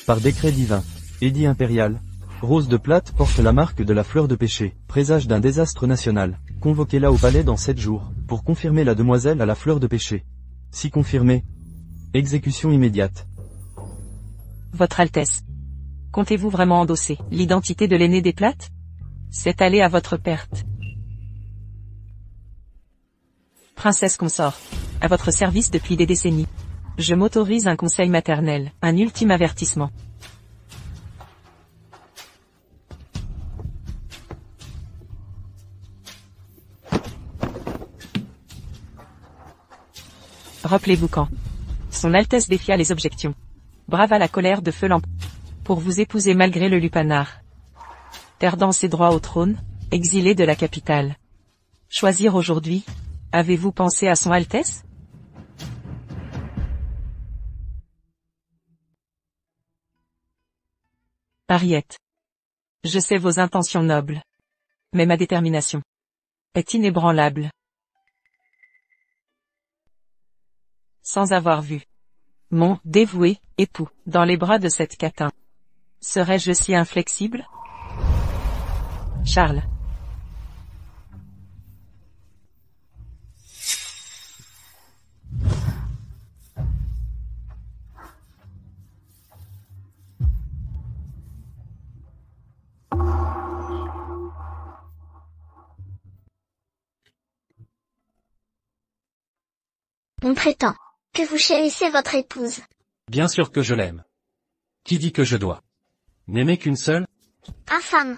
Par décret divin, édit impérial, Rose de Plate porte la marque de la fleur de péché, présage d'un désastre national. Convoquez-la au palais dans 7 jours, pour confirmer la demoiselle à la fleur de péché. Si confirmé, exécution immédiate. Votre Altesse. Comptez-vous vraiment endosser l'identité de l'aîné des Plates? C'est aller à votre perte. Princesse consort. À votre service depuis des décennies. Je m'autorise un conseil maternel, un ultime avertissement. Rappelez-vous quand Son Altesse défia les objections. Brava la colère de Feu Lamp. Pour vous épouser malgré le lupanar. Perdant ses droits au trône, exilé de la capitale. Choisir aujourd'hui, avez-vous pensé à son Altesse? Henriette. Je sais vos intentions nobles. Mais ma détermination est inébranlable. Sans avoir vu mon dévoué époux dans les bras de cette catin, serais-je si inflexible? Charles. On prétend que vous chérissez votre épouse. Bien sûr que je l'aime. Qui dit que je dois n'aimer qu'une seule? Infâme.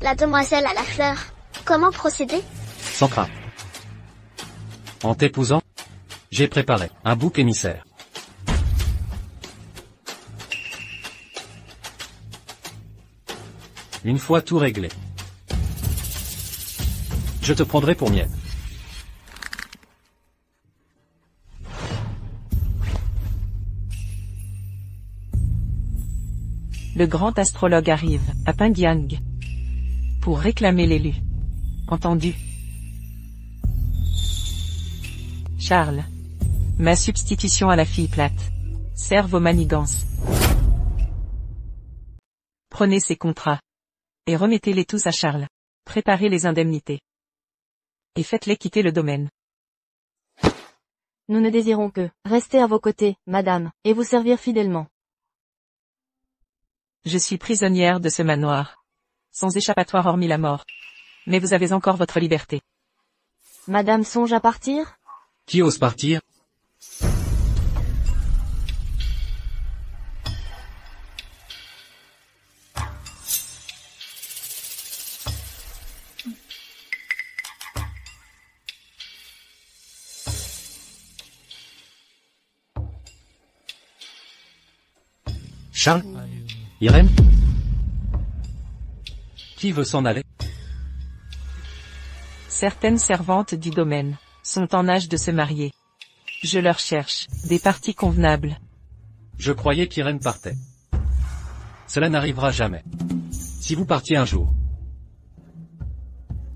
La demoiselle à la fleur. Comment procéder? Sans crainte. En t'épousant, j'ai préparé un bouc émissaire. Une fois tout réglé, je te prendrai pour mienne. Le grand astrologue arrive, à Pyongyang. Pour réclamer l'élu. Entendu. Charles. Ma substitution à la fille plate. Sert vos manigances. Prenez ces contrats. Et remettez-les tous à Charles. Préparez les indemnités. Et faites-les quitter le domaine. Nous ne désirons que rester à vos côtés, madame, et vous servir fidèlement. Je suis prisonnière de ce manoir. Sans échappatoire hormis la mort. Mais vous avez encore votre liberté. Madame songe à partir? Qui ose partir? Charles? Irène? Qui veut s'en aller? Certaines servantes du domaine sont en âge de se marier. Je leur cherche des parties convenables. Je croyais qu'Irène partait. Cela n'arrivera jamais. Si vous partiez un jour,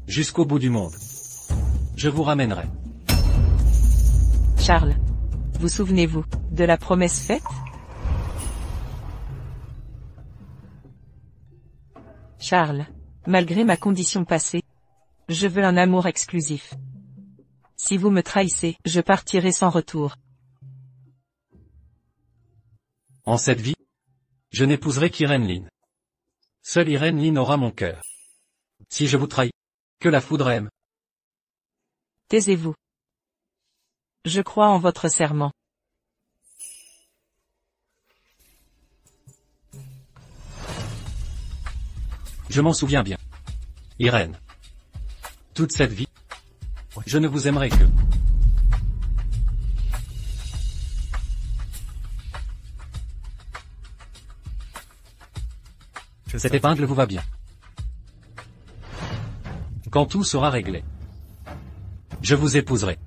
jusqu'au bout du monde, je vous ramènerai. Charles, vous souvenez-vous de la promesse faite? Charles, malgré ma condition passée, je veux un amour exclusif. Si vous me trahissez, je partirai sans retour. En cette vie, je n'épouserai qu'Irène Lynn. Seule Irène Lynn aura mon cœur. Si je vous trahis, que la foudre aime. Taisez-vous. Je crois en votre serment. Je m'en souviens bien. Irène. Toute cette vie, je ne vous aimerai que. Cette épingle vous va bien. Quand tout sera réglé, je vous épouserai.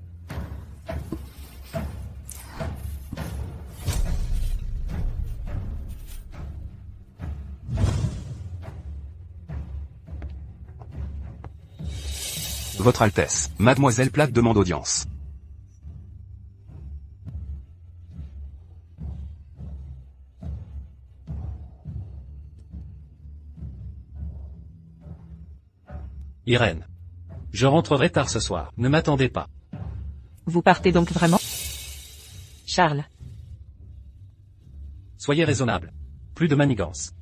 Votre Altesse, Mademoiselle Plate demande audience. Irène. Je rentrerai tard ce soir, ne m'attendez pas. Vous partez donc vraiment? Charles. Soyez raisonnable. Plus de manigance.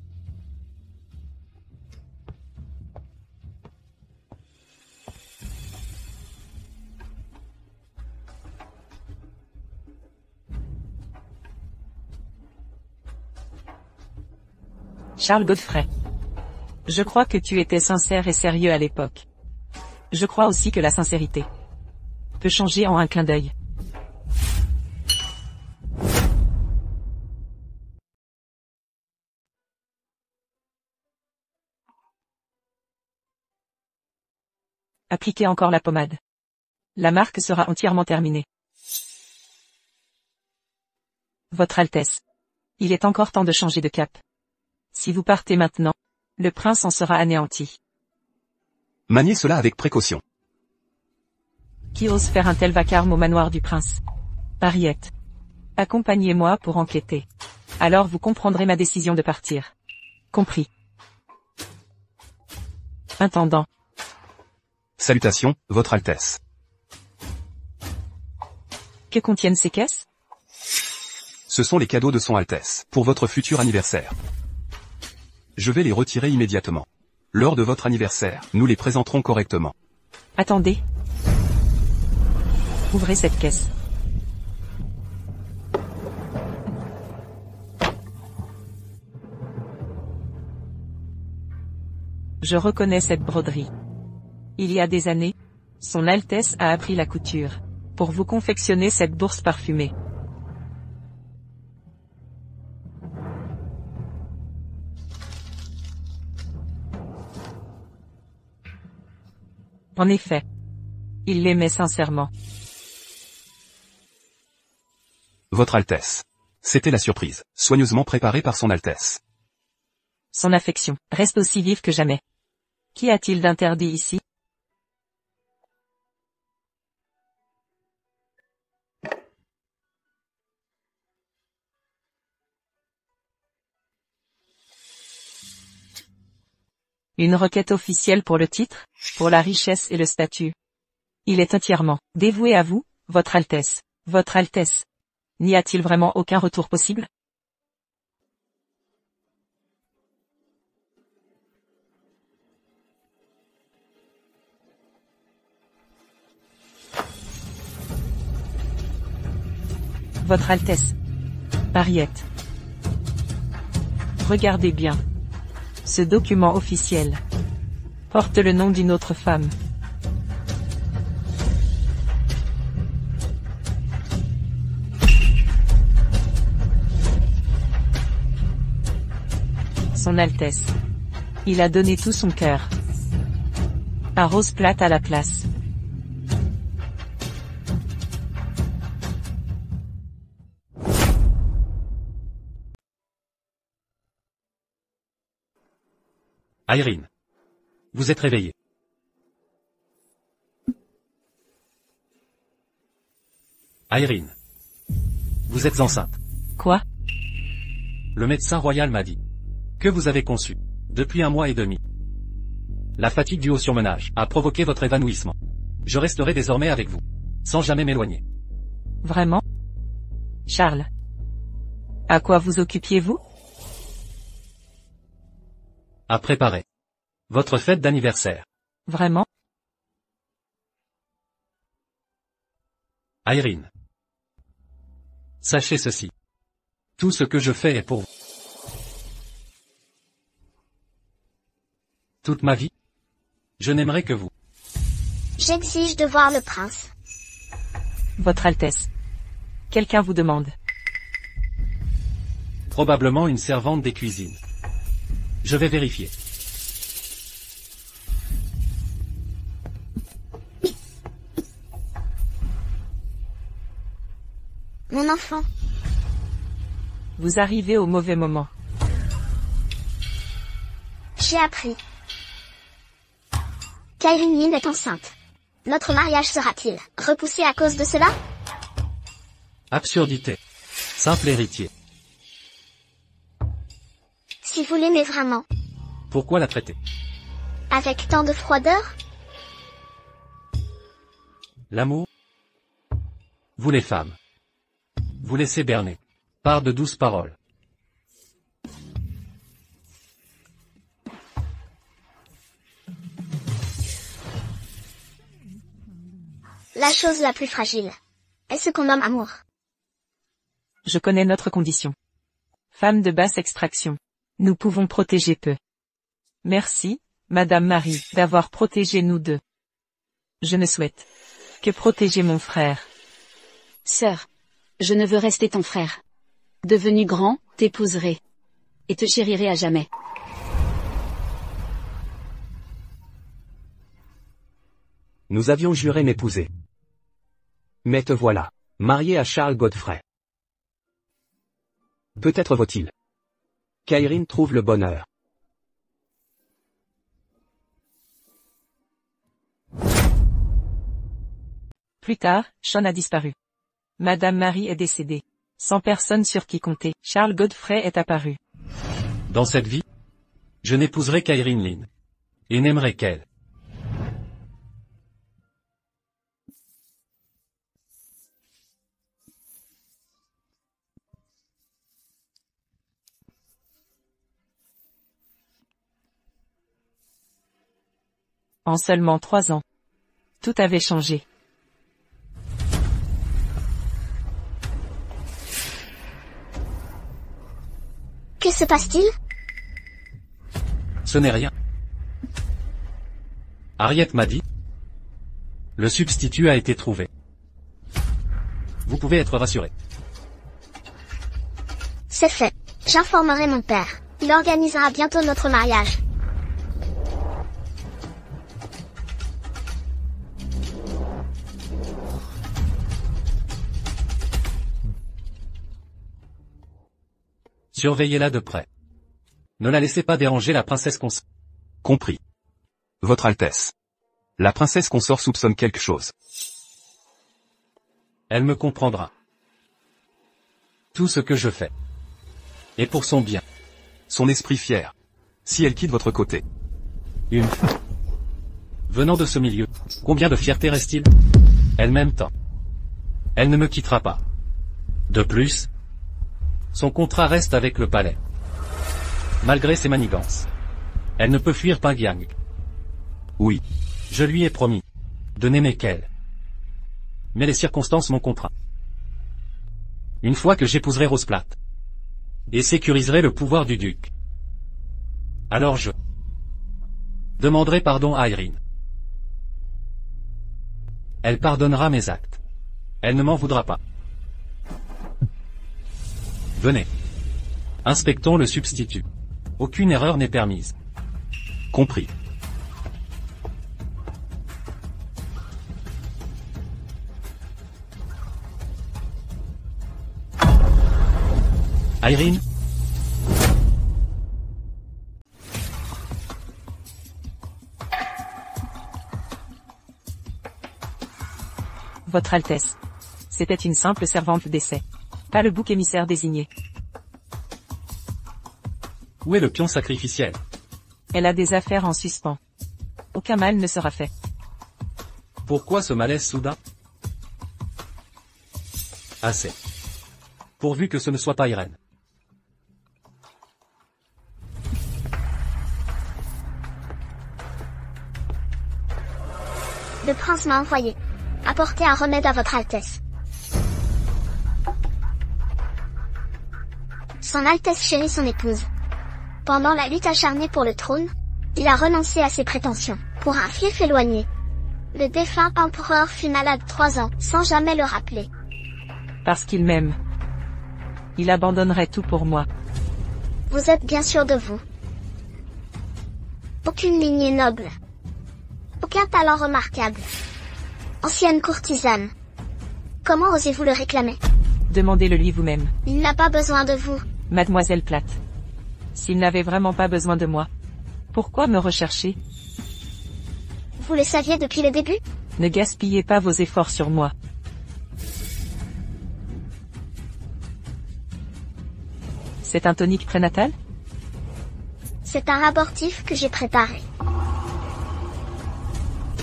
Charles Godfrey. Je crois que tu étais sincère et sérieux à l'époque. Je crois aussi que la sincérité peut changer en un clin d'œil. Appliquez encore la pommade. La marque sera entièrement terminée. Votre Altesse. Il est encore temps de changer de cap. Si vous partez maintenant, le prince en sera anéanti. Maniez cela avec précaution. Qui ose faire un tel vacarme au manoir du prince? Henriette. Accompagnez-moi pour enquêter. Alors vous comprendrez ma décision de partir. Compris. Intendant. Salutations, Votre Altesse. Que contiennent ces caisses? Ce sont les cadeaux de son Altesse, pour votre futur anniversaire. Je vais les retirer immédiatement. Lors de votre anniversaire, nous les présenterons correctement. Attendez. Ouvrez cette caisse. Je reconnais cette broderie. Il y a des années, son Altesse a appris la couture, pour vous confectionner cette bourse parfumée. En effet, il l'aimait sincèrement. Votre Altesse. C'était la surprise, soigneusement préparée par son Altesse. Son affection reste aussi vive que jamais. Qu'y a-t-il d'interdit ici? Une requête officielle pour le titre, pour la richesse et le statut. Il est entièrement dévoué à vous, Votre Altesse. Votre Altesse. N'y a-t-il vraiment aucun retour possible? Votre Altesse. Henriette. Regardez bien. Ce document officiel porte le nom d'une autre femme. Son Altesse. Il a donné tout son cœur. Un rose plate à la place. Irène. Vous êtes réveillée. Irène. Vous êtes enceinte. Quoi? Le médecin royal m'a dit que vous avez conçu depuis 1 mois et demi. La fatigue due au surmenage a provoqué votre évanouissement. Je resterai désormais avec vous, sans jamais m'éloigner. Vraiment? Charles. À quoi vous occupiez-vous? À préparer votre fête d'anniversaire. Vraiment? Irène. Sachez ceci. Tout ce que je fais est pour vous. Toute ma vie, je n'aimerai que vous. J'exige de voir le prince. Votre Altesse. Quelqu'un vous demande. Probablement une servante des cuisines. Je vais vérifier. Mon enfant. Vous arrivez au mauvais moment. J'ai appris qu'Irène est enceinte. Notre mariage sera-t-il repoussé à cause de cela? Absurdité. Simple héritier. Si vous l'aimez vraiment, Pourquoi la traiter? avec tant de froideur, L'amour? Vous les femmes. Vous laissez berner. Par de douces paroles. La chose la plus fragile est ce qu'on nomme amour. Je connais notre condition. Femme de basse extraction. Nous pouvons protéger peu. Merci, Madame Marie, d'avoir protégé nous deux. Je ne souhaite que protéger mon frère. Sœur, je ne veux rester ton frère. Devenu grand, t'épouserai. Et te chérirai à jamais. Nous avions juré m'épouser. Mais te voilà, marié à Charles Godfrey. Peut-être vaut-il qu'Irene trouve le bonheur. Plus tard, Sean a disparu. Madame Marie est décédée. Sans personne sur qui compter, Charles Godfrey est apparu. Dans cette vie, je n'épouserai qu'Irene Lynn. Et n'aimerai qu'elle. En seulement 3 ans. Tout avait changé. Que se passe-t-il? Ce n'est rien. Harriet m'a dit. Le substitut a été trouvé. Vous pouvez être rassuré. C'est fait. J'informerai mon père. Il organisera bientôt notre mariage. Surveillez-la de près. Ne la laissez pas déranger la princesse consort. Compris. Votre Altesse. La princesse consort soupçonne quelque chose. Elle me comprendra. Tout ce que je fais est pour son bien. Son esprit fier. Si elle quitte votre côté. Une fois. Venant de ce milieu, combien de fierté reste-t-il? Elle m'aime tant. Elle ne me quittera pas. De plus, son contrat reste avec le palais. Malgré ses manigances. Elle ne peut fuir Pyongyang. Oui. Je lui ai promis de n'aimer qu'elle. Mais les circonstances m'ont contraint. Une fois que j'épouserai Roseplat et sécuriserai le pouvoir du duc, alors je demanderai pardon à Irene. Elle pardonnera mes actes. Elle ne m'en voudra pas. Venez. Inspectons le substitut. Aucune erreur n'est permise. Compris. Irene? Votre Altesse. C'était une simple servante d'essai. Pas le bouc émissaire désigné. Où est le pion sacrificiel? Elle a des affaires en suspens. Aucun mal ne sera fait. Pourquoi ce malaise soudain? Assez. Pourvu que ce ne soit pas Irene. Le prince m'a envoyé apporter un remède à votre Altesse. Son Altesse chérit son épouse. Pendant la lutte acharnée pour le trône, il a renoncé à ses prétentions, pour un fief éloigné. Le défunt empereur fut malade 3 ans, sans jamais le rappeler. Parce qu'il m'aime. Il abandonnerait tout pour moi. Vous êtes bien sûr de vous. Aucune lignée noble. Aucun talent remarquable. Ancienne courtisane. Comment osez-vous le réclamer? Demandez-le lui vous-même. Il n'a pas besoin de vous. Mademoiselle Platt. S'il n'avait vraiment pas besoin de moi, pourquoi me rechercher? Vous le saviez depuis le début? Ne gaspillez pas vos efforts sur moi. C'est un tonique prénatal? C'est un abortif que j'ai préparé.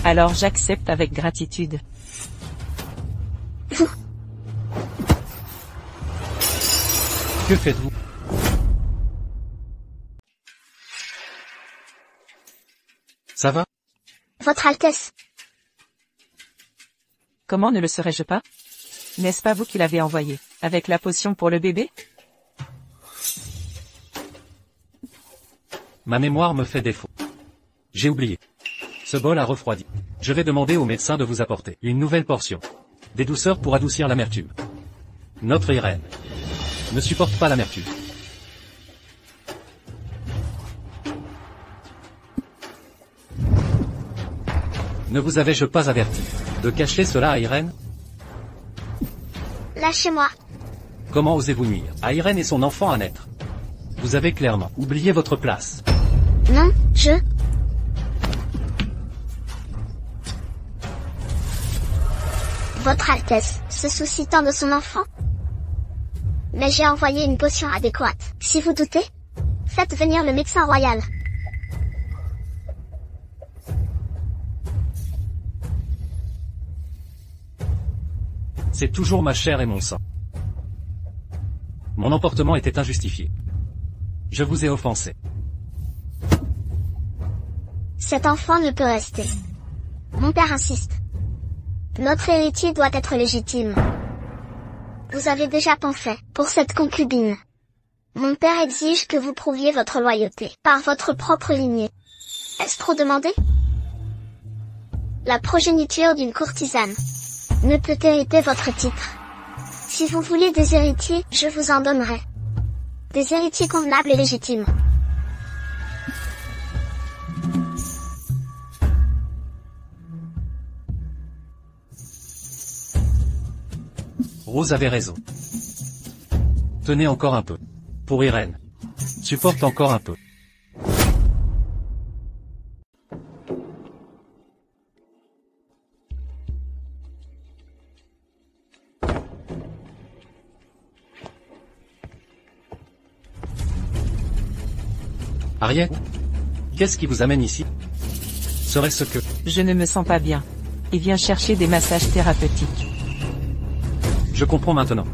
Alors j'accepte avec gratitude. Que faites-vous? Ça va? Votre Altesse. Comment ne le serais-je pas? N'est-ce pas vous qui l'avez envoyé, avec la potion pour le bébé? Ma mémoire me fait défaut. J'ai oublié. Ce bol a refroidi. Je vais demander au médecin de vous apporter une nouvelle portion. Des douceurs pour adoucir l'amertume. Notre Irène ne supporte pas l'amertume. Ne vous avais-je pas averti de cacher cela à Irène? Lâchez-moi. Comment osez-vous nuire à Irène et son enfant à naître? Vous avez clairement oublié votre place. Non, je... Votre Altesse se soucie tant de son enfant? Mais j'ai envoyé une potion adéquate. Si vous doutez, faites venir le médecin royal. C'est toujours ma chair et mon sang. Mon emportement était injustifié. Je vous ai offensé. Cet enfant ne peut rester. Mon père insiste. Notre héritier doit être légitime. Vous avez déjà pensé pour cette concubine. Mon père exige que vous prouviez votre loyauté par votre propre lignée. Est-ce trop demandé? La progéniture d'une courtisane ne peut hériter votre titre. Si vous voulez des héritiers, je vous en donnerai. Des héritiers convenables et légitimes. Rose avait raison. Tenez encore un peu. Pour Irène. Supporte encore un peu. Harriet? Qu'est-ce qui vous amène ici? Serait-ce que... Je ne me sens pas bien. Et viens chercher des massages thérapeutiques. Je comprends maintenant.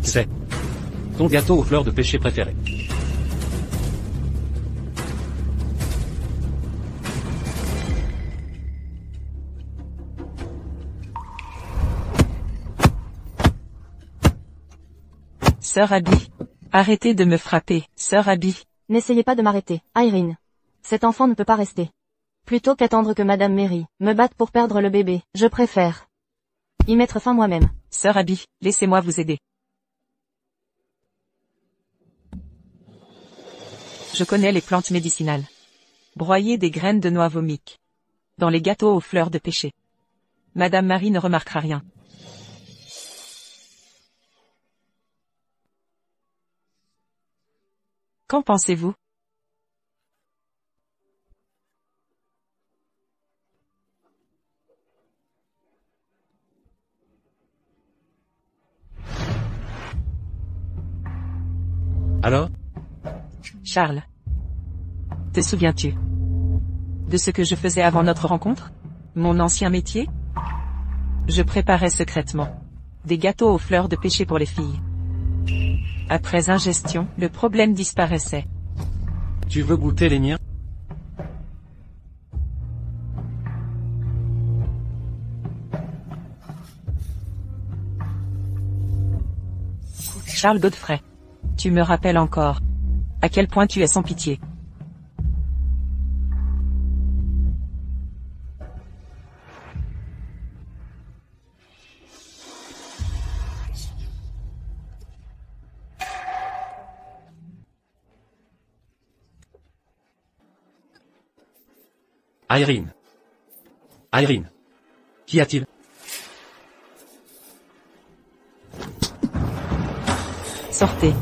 C'est ton gâteau aux fleurs de pêcher préféré. Sœur Abby. Arrêtez de me frapper, sœur Abby. N'essayez pas de m'arrêter, Irene. Cet enfant ne peut pas rester. Plutôt qu'attendre que Madame Mary me batte pour perdre le bébé, je préfère y mettre fin moi-même. Sœur Abby, laissez-moi vous aider. Je connais les plantes médicinales. Broyez des graines de noix vomiques dans les gâteaux aux fleurs de pêcher. Madame Marie ne remarquera rien. Qu'en pensez-vous? Alors? Charles. Te souviens-tu de ce que je faisais avant notre rencontre? Mon ancien métier? Je préparais secrètement des gâteaux aux fleurs de pêcher pour les filles. Après ingestion, le problème disparaissait. Tu veux goûter les miens? Charles Godfrey. Tu me rappelles encore à quel point tu es sans pitié. Irene. Irene. Qu'y a-t-il? Sortez.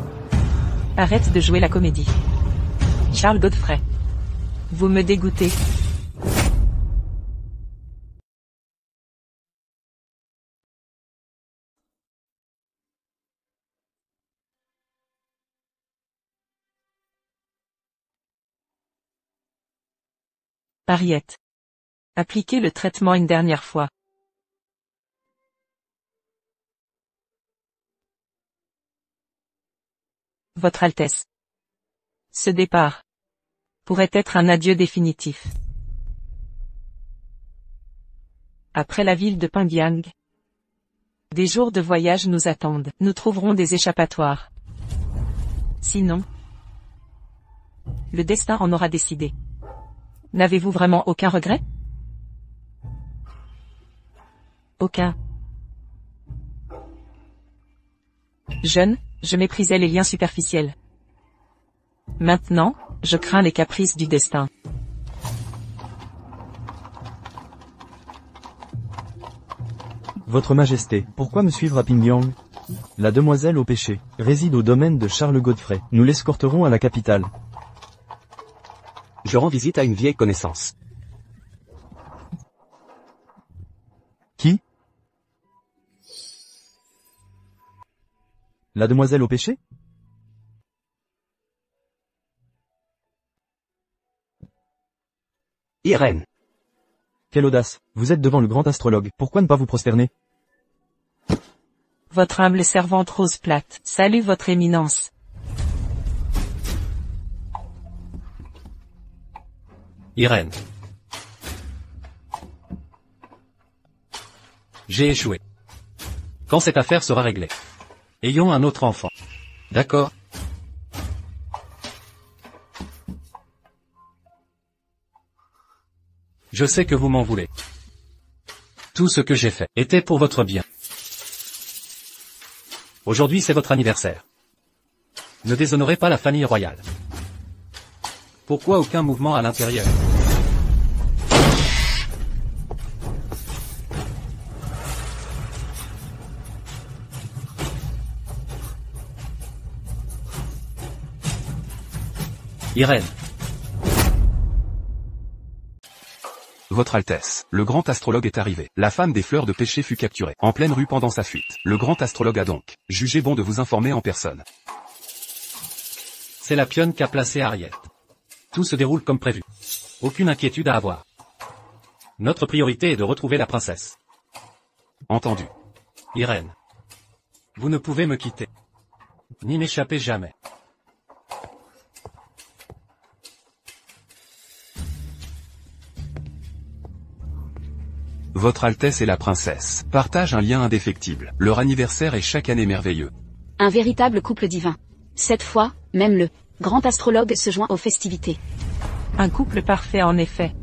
Arrête de jouer la comédie. Charles Godfrey. Vous me dégoûtez. Harriet. Appliquez le traitement une dernière fois. Votre Altesse. Ce départ pourrait être un adieu définitif. Après la ville de Pyongyang, des jours de voyage nous attendent. Nous trouverons des échappatoires. Sinon, le destin en aura décidé. N'avez-vous vraiment aucun regret? Aucun. Jeune, je méprisais les liens superficiels. Maintenant, je crains les caprices du destin. Votre Majesté, pourquoi me suivre à Pyongyang? La demoiselle au péché réside au domaine de Charles Godfrey. Nous l'escorterons à la capitale. Je rends visite à une vieille connaissance. Qui? La demoiselle au péché? Irène. Quelle audace! Vous êtes devant le grand astrologue, pourquoi ne pas vous prosterner? Votre humble servante Rose Plate, salue votre éminence. Irène. J'ai échoué. Quand cette affaire sera réglée, ayons un autre enfant. D'accord? Je sais que vous m'en voulez. Tout ce que j'ai fait était pour votre bien. Aujourd'hui c'est votre anniversaire. Ne déshonorez pas la famille royale. Pourquoi aucun mouvement à l'intérieur? Irène. Votre Altesse, le grand astrologue est arrivé. La femme des fleurs de péché fut capturée, en pleine rue pendant sa fuite. Le grand astrologue a donc jugé bon de vous informer en personne. C'est la pionne qu'a placée Harriet. Tout se déroule comme prévu. Aucune inquiétude à avoir. Notre priorité est de retrouver la princesse. Entendu. Irène. Vous ne pouvez me quitter. Ni m'échapper jamais. Votre Altesse et la princesse partagent un lien indéfectible. Leur anniversaire est chaque année merveilleux. Un véritable couple divin. Cette fois, même le grand astrologue se joint aux festivités. Un couple parfait en effet.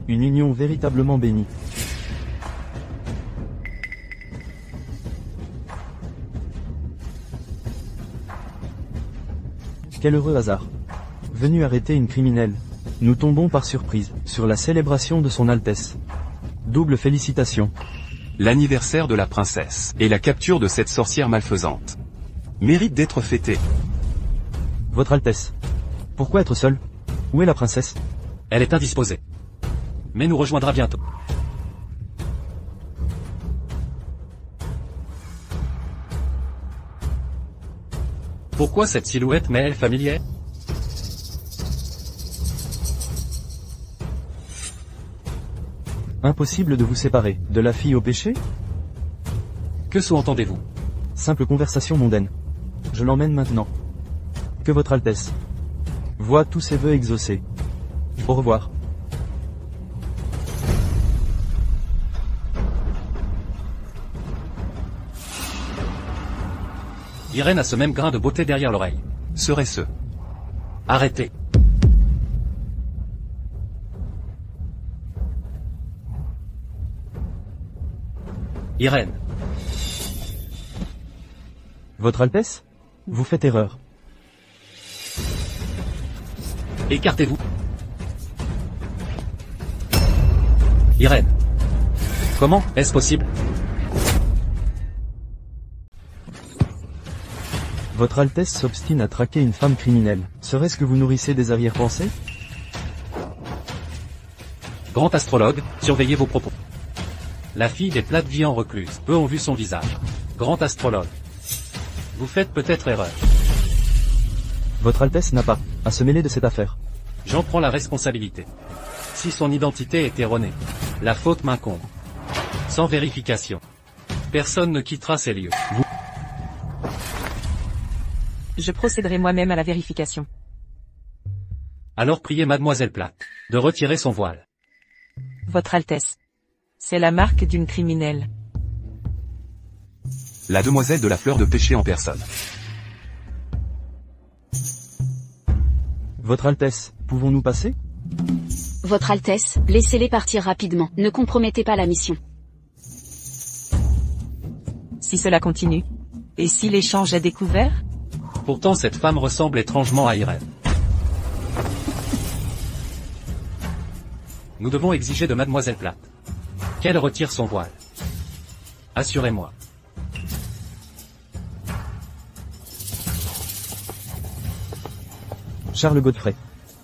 Une union véritablement bénie. Quel heureux hasard. Venu arrêter une criminelle. Nous tombons par surprise sur la célébration de son Altesse. Double félicitations. L'anniversaire de la princesse et la capture de cette sorcière malfaisante mérite d'être fêté. Votre Altesse. Pourquoi être seul? Où est la princesse? Elle est indisposée. Mais nous rejoindra bientôt. Pourquoi cette silhouette m'est-elle familière? Impossible de vous séparer de la fille au péché? Que sous-entendez-vous? Simple conversation mondaine. Je l'emmène maintenant. Que votre Altesse voit tous ses vœux exaucés. Au revoir. Irène a ce même grain de beauté derrière l'oreille. Serait-ce? Arrêtez. Irène. Votre Altesse? Vous faites erreur. Écartez-vous. Irène. Comment est-ce possible? Votre Altesse s'obstine à traquer une femme criminelle. Serait-ce que vous nourrissez des arrière-pensées? Grand astrologue, surveillez vos propos. La fille des plates vit en recluse. Peu ont vu son visage. Grand astrologue. Vous faites peut-être erreur. Votre Altesse n'a pas à se mêler de cette affaire. J'en prends la responsabilité. Si son identité est erronée, la faute m'incombe. Sans vérification, personne ne quittera ces lieux. Je procéderai moi-même à la vérification. Alors priez Mademoiselle Platt de retirer son voile. Votre Altesse. C'est la marque d'une criminelle. La demoiselle de la fleur de péché en personne. Votre Altesse, pouvons-nous passer? Votre Altesse, laissez-les partir rapidement. Ne compromettez pas la mission. Si cela continue. Et si l'échange est découvert? Pourtant cette femme ressemble étrangement à Irène. Nous devons exiger de Mademoiselle Platt qu'elle retire son voile. Assurez-moi. Charles Godfrey.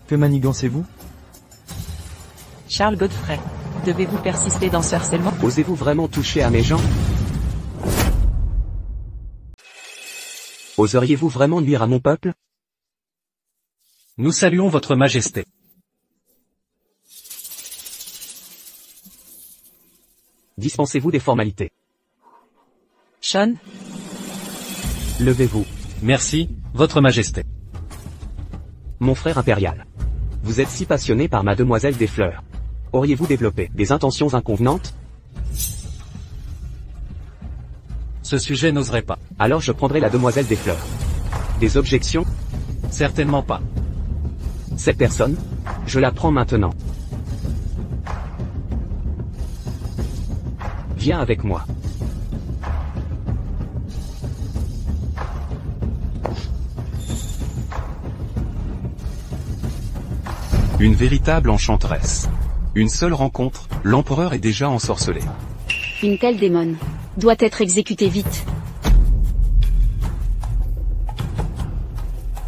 Que manigancez-vous? Charles Godfrey. Devez-vous persister dans ce harcèlement? Osez-vous vraiment toucher à mes gens? Oseriez-vous vraiment nuire à mon peuple? Nous saluons votre majesté. Dispensez-vous des formalités. Sean? Levez-vous. Merci, votre majesté. Mon frère impérial. Vous êtes si passionné par Mademoiselle des Fleurs. Auriez-vous développé des intentions inconvenantes? Ce sujet n'oserait pas. Alors je prendrai la Demoiselle des Fleurs. Des objections? Certainement pas. Cette personne? Je la prends maintenant. Viens avec moi. Une véritable enchanteresse. Une seule rencontre, l'empereur est déjà ensorcelé. Une telle démone doit être exécutée vite.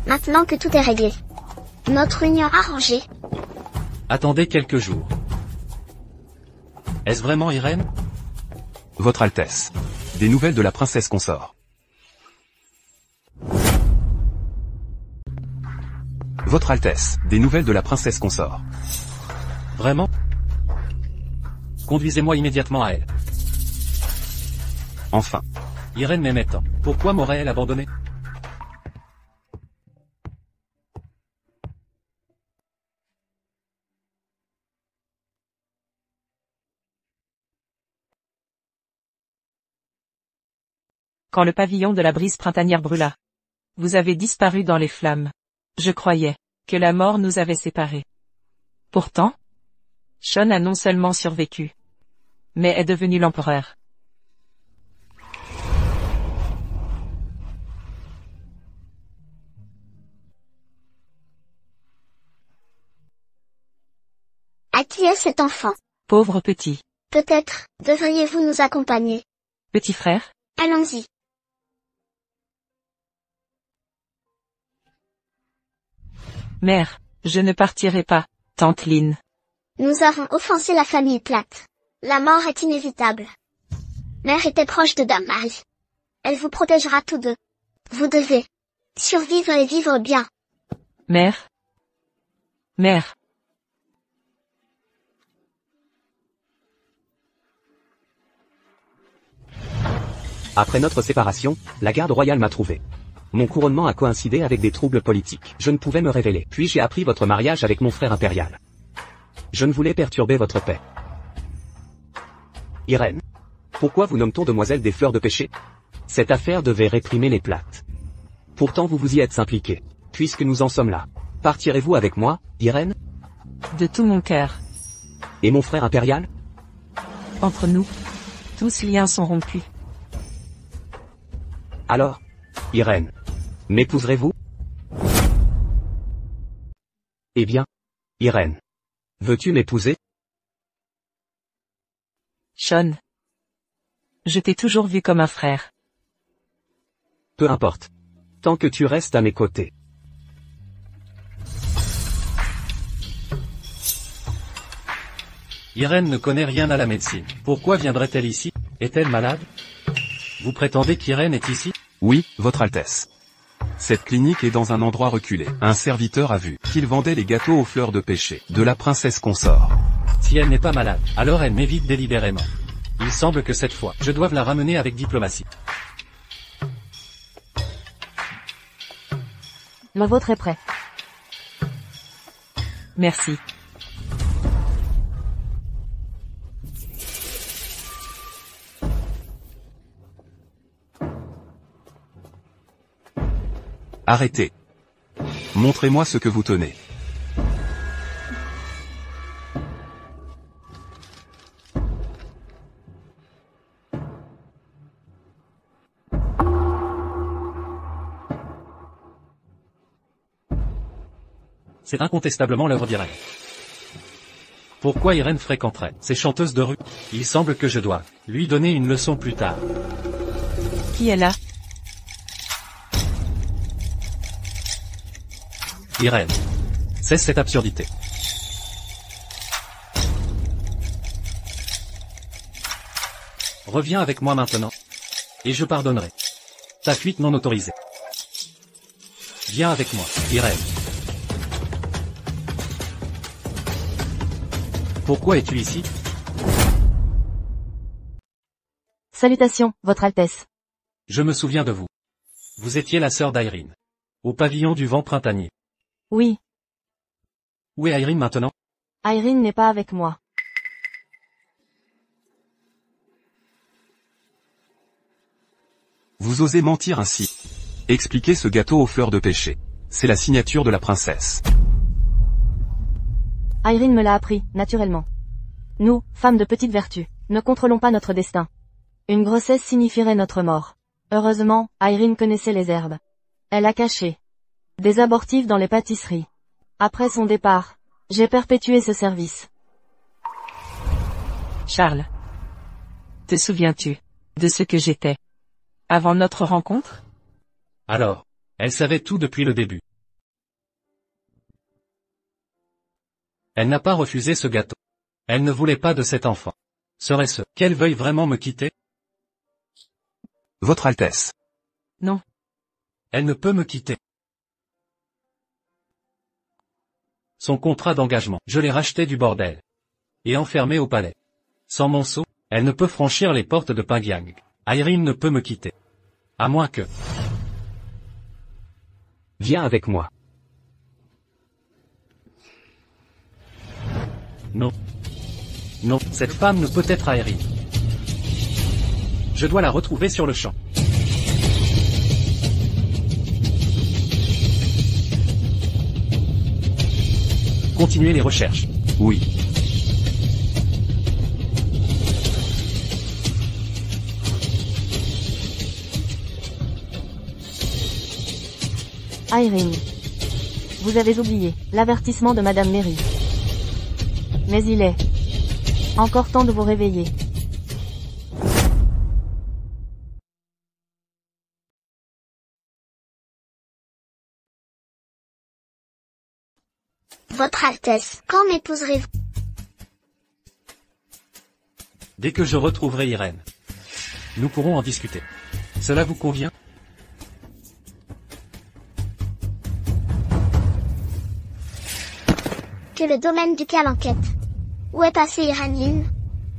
Maintenant que tout est réglé. Notre union arrangée. Attendez quelques jours. Est-ce vraiment Irène? Votre Altesse. Des nouvelles de la princesse consort. Votre Altesse. Des nouvelles de la princesse consort. Vraiment? Conduisez-moi immédiatement à elle. Enfin. Irène m'aimait tant. Pourquoi m'aurait-elle abandonné? Quand le pavillon de la brise printanière brûla. Vous avez disparu dans les flammes. Je croyais que la mort nous avait séparés. Pourtant, Sean a non seulement survécu, mais est devenu l'empereur. À qui est cet enfant? Pauvre petit. Peut-être, devriez-vous nous accompagner? Petit frère? Allons-y. Mère, je ne partirai pas, tante Lynn. Nous avons offensé la famille Platt. La mort est inévitable. Mère était proche de Dame Marie. Elle vous protégera tous deux. Vous devez survivre et vivre bien. Mère? Mère. Après notre séparation, la garde royale m'a trouvé. Mon couronnement a coïncidé avec des troubles politiques. Je ne pouvais me révéler. Puis j'ai appris votre mariage avec mon frère impérial. Je ne voulais perturber votre paix. Irène. Pourquoi vous nomme-t-on demoiselle des fleurs de péché? Cette affaire devait réprimer les Platt. Pourtant vous vous y êtes impliqué. Puisque nous en sommes là. Partirez-vous avec moi, Irène? De tout mon cœur. Et mon frère impérial? Entre nous, tous liens sont rompus. Alors, Irène, m'épouserez-vous? Eh bien, Irène, veux-tu m'épouser? Sean. Je t'ai toujours vu comme un frère. Peu importe. Tant que tu restes à mes côtés. Irène ne connaît rien à la médecine. Pourquoi viendrait-elle ici? Est-elle malade? Vous prétendez qu'Irène est ici? Oui, votre Altesse. Cette clinique est dans un endroit reculé. Un serviteur a vu qu'il vendait les gâteaux aux fleurs de pêcher de la princesse consort. Si elle n'est pas malade, alors elle m'évite délibérément. Il semble que cette fois, je doive la ramener avec diplomatie. Le vôtre est prêt. Merci. Arrêtez. Montrez-moi ce que vous tenez. C'est incontestablement l'œuvre d'Irène. Pourquoi Irène fréquenterait ces chanteuses de rue? Il semble que je dois lui donner une leçon plus tard. Qui est là? Irène. Cesse cette absurdité. Reviens avec moi maintenant. Et je pardonnerai ta fuite non autorisée. Viens avec moi, Irène. Pourquoi es-tu ici? Salutations, Votre Altesse. Je me souviens de vous. Vous étiez la sœur d'Irène. Au pavillon du vent printanier. Oui, Où est Irène maintenant? Irene n'est pas avec moi. Vous osez mentir ainsi. Expliquez ce gâteau aux fleurs de pêcher. C'est la signature de la princesse. Irene me l'a appris, naturellement. Nous, femmes de petite vertu, ne contrôlons pas notre destin. Une grossesse signifierait notre mort. Heureusement, Irene connaissait les herbes. Elle a caché des abortifs dans les pâtisseries. Après son départ, j'ai perpétué ce service. Charles. Te souviens-tu de ce que j'étais avant notre rencontre? Alors, elle savait tout depuis le début. Elle n'a pas refusé ce gâteau. Elle ne voulait pas de cet enfant. Serait-ce qu'elle veuille vraiment me quitter? Votre Altesse. Non. Elle ne peut me quitter. Son contrat d'engagement, je l'ai racheté du bordel. Et enfermé au palais. Sans mon sceau, elle ne peut franchir les portes de Pyongyang. Irene ne peut me quitter. À moins que... Viens avec moi. Non. Non, cette femme ne peut être Irene. Je dois la retrouver sur le champ. Continuez les recherches. Oui. Irene. Vous avez oublié l'avertissement de Madame Mary. Mais il est encore temps de vous réveiller. Votre Altesse, quand m'épouserez-vous? Dès que je retrouverai Irène. Nous pourrons en discuter. Cela vous convient? Que le domaine ducal enquête. Où est passée Irène Lynn?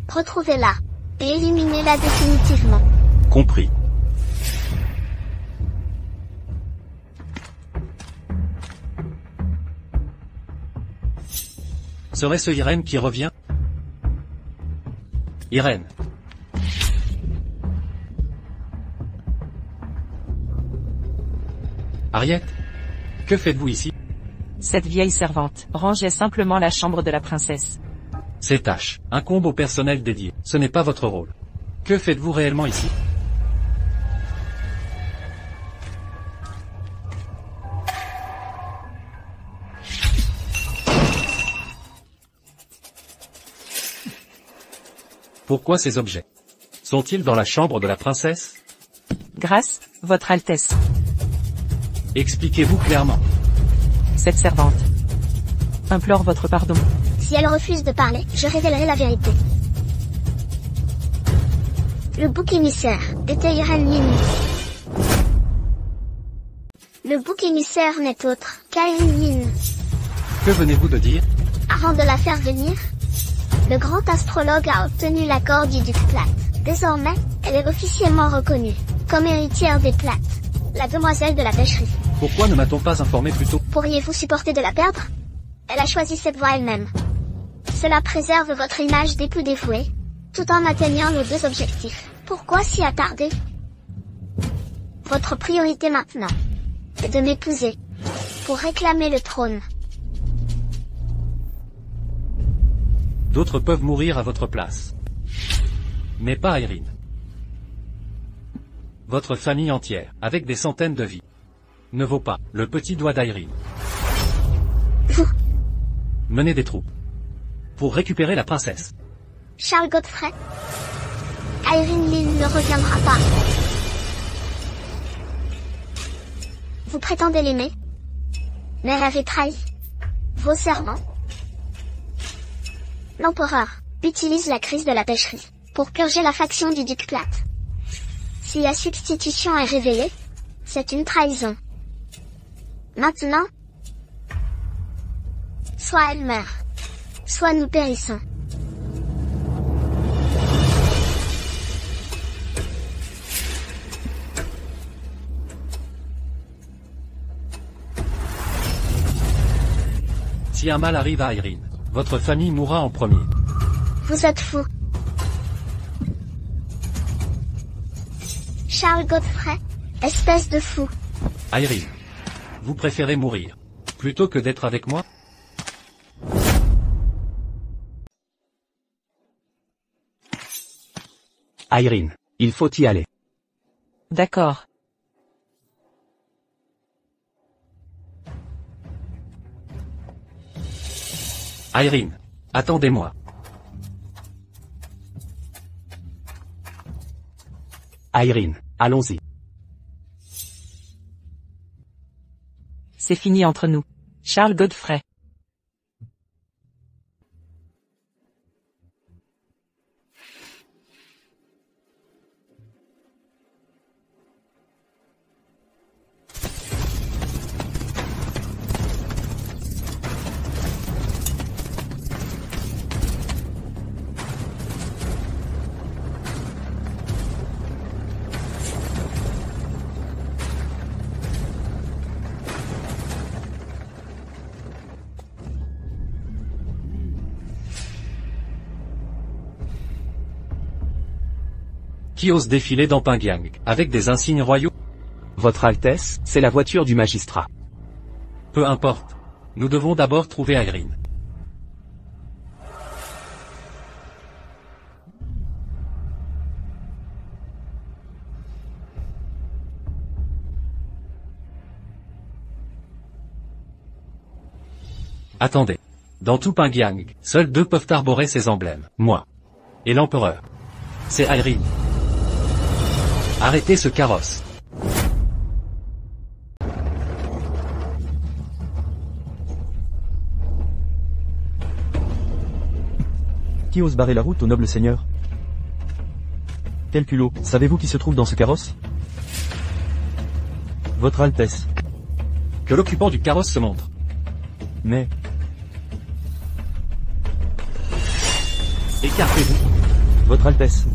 Retrouvez-la. Et éliminez-la définitivement. Compris. Serait-ce Irène qui revient? Irène. Harriet? Que faites-vous ici? Cette vieille servante rangeait simplement la chambre de la princesse. Ces tâches incombent au personnel dédié. Ce n'est pas votre rôle. Que faites-vous réellement ici? Pourquoi ces objets? Sont-ils dans la chambre de la princesse? Grâce, Votre Altesse. Expliquez-vous clairement. Cette servante implore votre pardon. Si elle refuse de parler, je révélerai la vérité. Le bouc émissaire était Irène Lynn. Le bouc émissaire n'est autre qu'Irene Lynn. Que venez-vous de dire? Avant de la faire venir, le grand astrologue a obtenu l'accord du duc Plate. Désormais, elle est officiellement reconnue comme héritière des Plates, la demoiselle de la pêcherie. Pourquoi ne m'a-t-on pas informé plus tôt? Pourriez-vous supporter de la perdre? Elle a choisi cette voie elle-même. Cela préserve votre image d'époux dévoué, tout en atteignant nos deux objectifs. Pourquoi s'y attarder? Votre priorité maintenant est de m'épouser, pour réclamer le trône. D'autres peuvent mourir à votre place. Mais pas Irene. Votre famille entière, avec des centaines de vies, ne vaut pas le petit doigt d'Irene. Vous, Menez des troupes pour récupérer la princesse. Charles Godfrey, Irene Lynn ne reviendra pas. Vous prétendez l'aimer, mais avez trahi vos serments. L'empereur utilise la crise de la pêcherie pour purger la faction du duc Plate. Si la substitution est révélée, c'est une trahison. Maintenant, soit elle meurt, soit nous périssons. Si un mal arrive à Irene, votre famille mourra en premier. Vous êtes fou. Charles Godfrey, espèce de fou. Irene, vous préférez mourir plutôt que d'être avec moi? Irene, il faut y aller. D'accord. Irene, attendez-moi. Irene, allons-y. C'est fini entre nous. Charles Godfrey. Qui ose défiler dans Pyongyang, avec des insignes royaux? Votre Altesse, c'est la voiture du magistrat. Peu importe. Nous devons d'abord trouver Irene. Attendez. Dans tout Pyongyang, seuls deux peuvent arborer ces emblèmes. Moi. Et l'empereur. C'est Irene. Arrêtez ce carrosse. Qui ose barrer la route au noble seigneur? Quel culot, savez-vous qui se trouve dans ce carrosse? Votre Altesse. Que l'occupant du carrosse se montre. Mais, Écartez-vous. Votre Altesse.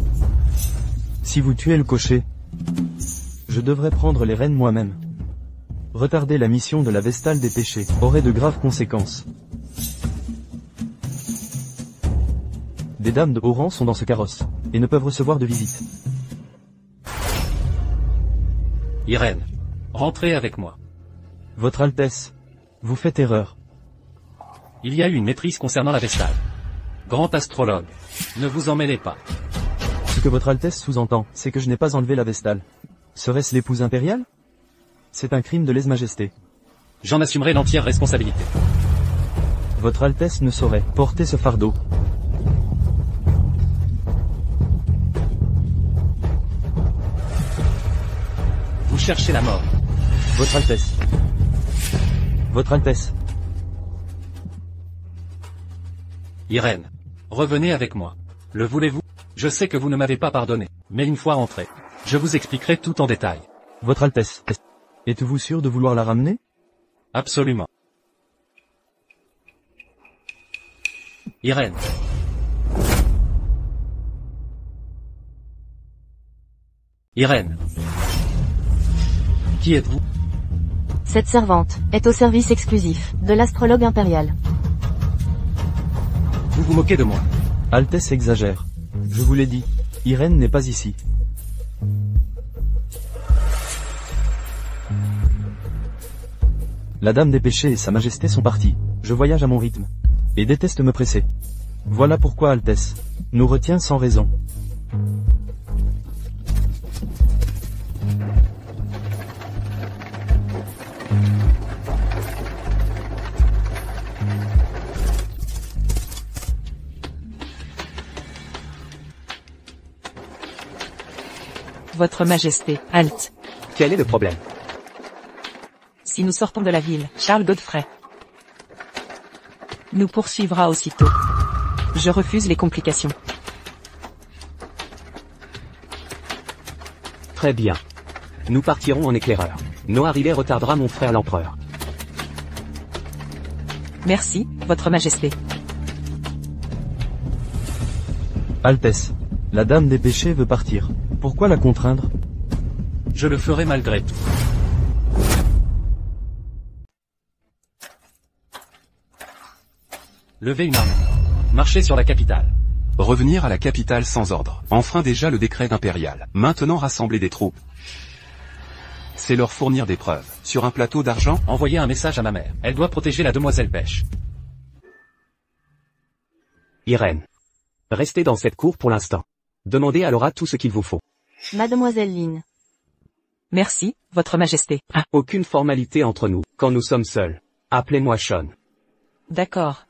Si vous tuez le cocher, je devrais prendre les rênes moi-même. Retarder la mission de la Vestale des péchés aurait de graves conséquences. Des dames de haut rang sont dans ce carrosse, et ne peuvent recevoir de visite. Irene. Rentrez avec moi. Votre Altesse, vous faites erreur. Il y a eu une maîtrise concernant la Vestale. Grand astrologue. Ne vous en mêlez pas. Ce que votre Altesse sous-entend, c'est que je n'ai pas enlevé la Vestale. Serait-ce l'épouse impériale? C'est un crime de lèse-majesté. J'en assumerai l'entière responsabilité. Votre Altesse ne saurait porter ce fardeau. Vous cherchez la mort. Votre Altesse. Votre Altesse. Irene. Revenez avec moi. Le voulez-vous? Je sais que vous ne m'avez pas pardonné, mais une fois rentré, je vous expliquerai tout en détail. Votre Altesse. Êtes-vous sûr de vouloir la ramener? Absolument. Irène. Irène. Qui êtes-vous? Cette servante est au service exclusif de l'astrologue impérial. Vous vous moquez de moi. Altesse exagère. Je vous l'ai dit, Irène n'est pas ici. La Dame des Péchés et Sa Majesté sont partis. Je voyage à mon rythme. Et déteste me presser. Voilà pourquoi Altesse nous retient sans raison. Votre Majesté, halte. Quel est le problème? Si nous sortons de la ville, Charles Godfrey nous poursuivra aussitôt. Je refuse les complications. Très bien. Nous partirons en éclaireur. Noarillet retardera mon frère l'empereur. Merci, Votre Majesté. Altesse, la Dame des Péchés veut partir. Pourquoi la contraindre? Je le ferai malgré tout. Levez une armée. Marchez sur la capitale. Revenir à la capitale sans ordre. Enfreint déjà le décret impérial. Maintenant rassembler des troupes. C'est leur fournir des preuves. Sur un plateau d'argent, Envoyez un message à ma mère. Elle doit protéger la demoiselle Pêche. Irène. Restez dans cette cour pour l'instant. Demandez à Laura tout ce qu'il vous faut. Mademoiselle Lynn. Merci, Votre Majesté. Ah, Aucune formalité entre nous, quand nous sommes seuls. Appelez-moi Sean. d'accord.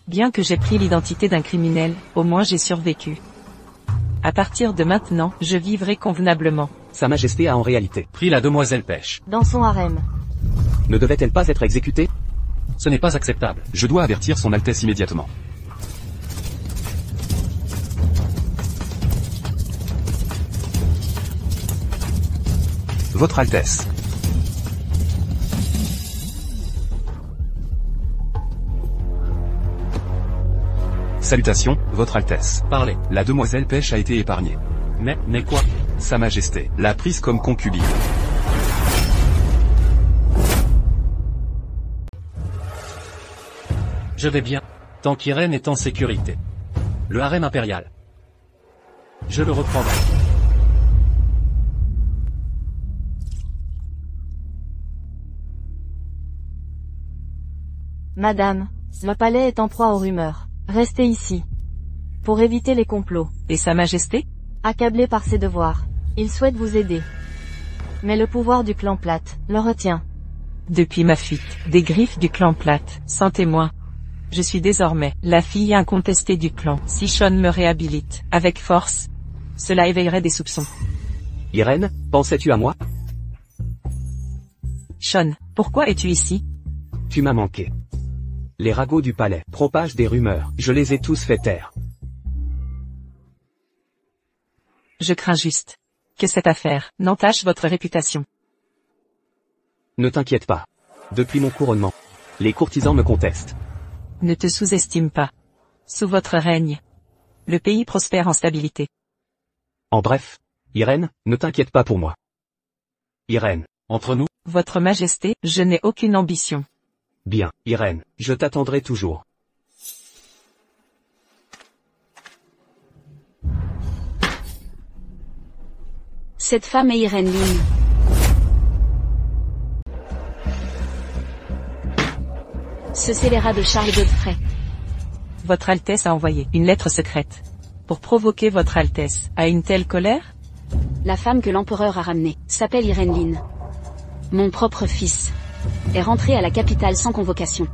Bien que j'ai pris l'identité d'un criminel, au moins j'ai survécu. À partir de maintenant, je vivrai convenablement. Sa Majesté a en réalité. Pris la demoiselle Pêche. Dans son harem. Ne devait-elle pas être exécutée? Ce n'est pas acceptable. je dois avertir son Altesse immédiatement. Votre Altesse. Salutations, Votre Altesse. Parlez. La demoiselle Pêche a été épargnée. Mais quoi? Sa Majesté l'a prise comme concubine. Je vais bien. Tant qu'Irène est en sécurité. Le harem impérial. Je le reprendrai. Madame, le palais est en proie aux rumeurs. Restez ici. Pour éviter les complots. Et Sa Majesté? Accablé par ses devoirs. Il souhaite vous aider. Mais le pouvoir du clan Plate le retient. Depuis ma fuite, des griffes du clan Plate, sans témoin. Je suis désormais la fille incontestée du clan. Si Sean me réhabilite, avec force, cela éveillerait des soupçons. Irène, pensais-tu à moi? Sean, pourquoi es-tu ici? Tu m'as manqué. Les ragots du palais propagent des rumeurs. Je les ai tous fait taire. Je crains juste que cette affaire n'entache votre réputation. Ne t'inquiète pas. Depuis mon couronnement, les courtisans me contestent. Ne te sous-estime pas. Sous votre règne, le pays prospère en stabilité. En bref, Irène, ne t'inquiète pas pour moi. Irène, Entre nous, Votre Majesté, je n'ai aucune ambition. bien, Irène, je t'attendrai toujours. Cette femme est Irène Lynn. Ce scélérat de Charles Godfrey. Votre Altesse a envoyé une lettre secrète. Pour provoquer Votre Altesse à une telle colère? La femme que l'empereur a ramenée s'appelle Irène Lynn. Mon propre fils est rentré à la capitale sans convocation.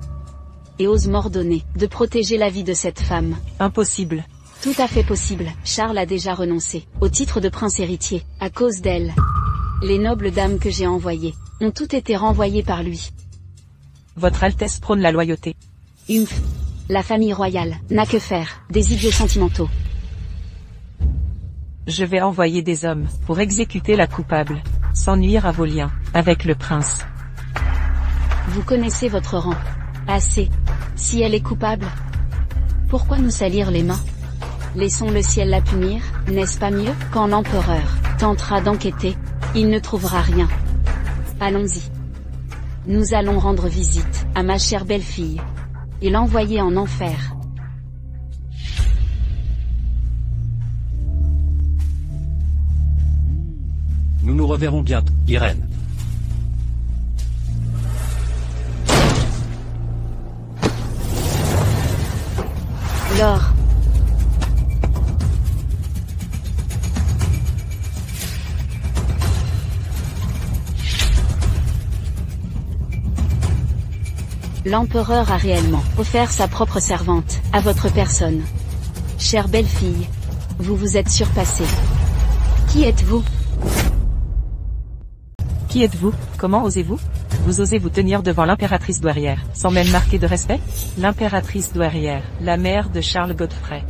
Et ose m'ordonner de protéger la vie de cette femme. Impossible. Tout à fait possible. Charles a déjà renoncé au titre de prince héritier, à cause d'elle. Les nobles dames que j'ai envoyées ont toutes été renvoyées par lui. Votre Altesse prône la loyauté. Humph. La famille royale n'a que faire des idiots sentimentaux. Je vais envoyer des hommes pour exécuter la coupable, sans nuire à vos liens avec le prince. Vous connaissez votre rang. Assez. Si elle est coupable, pourquoi nous salir les mains? Laissons le ciel la punir, n'est-ce pas mieux? Quand l'empereur tentera d'enquêter, il ne trouvera rien. Allons-y. Nous allons rendre visite à ma chère belle-fille et l'envoyer en enfer. Nous nous reverrons bientôt, Irène. Laure. L'empereur a réellement offert sa propre servante à votre personne. Chère belle-fille, vous vous êtes surpassée. Qui êtes-vous? Qui êtes-vous? Comment osez-vous? Vous osez vous tenir devant l'impératrice douairière, sans même marquer de respect? L'impératrice douairière, la mère de Charles Godfrey.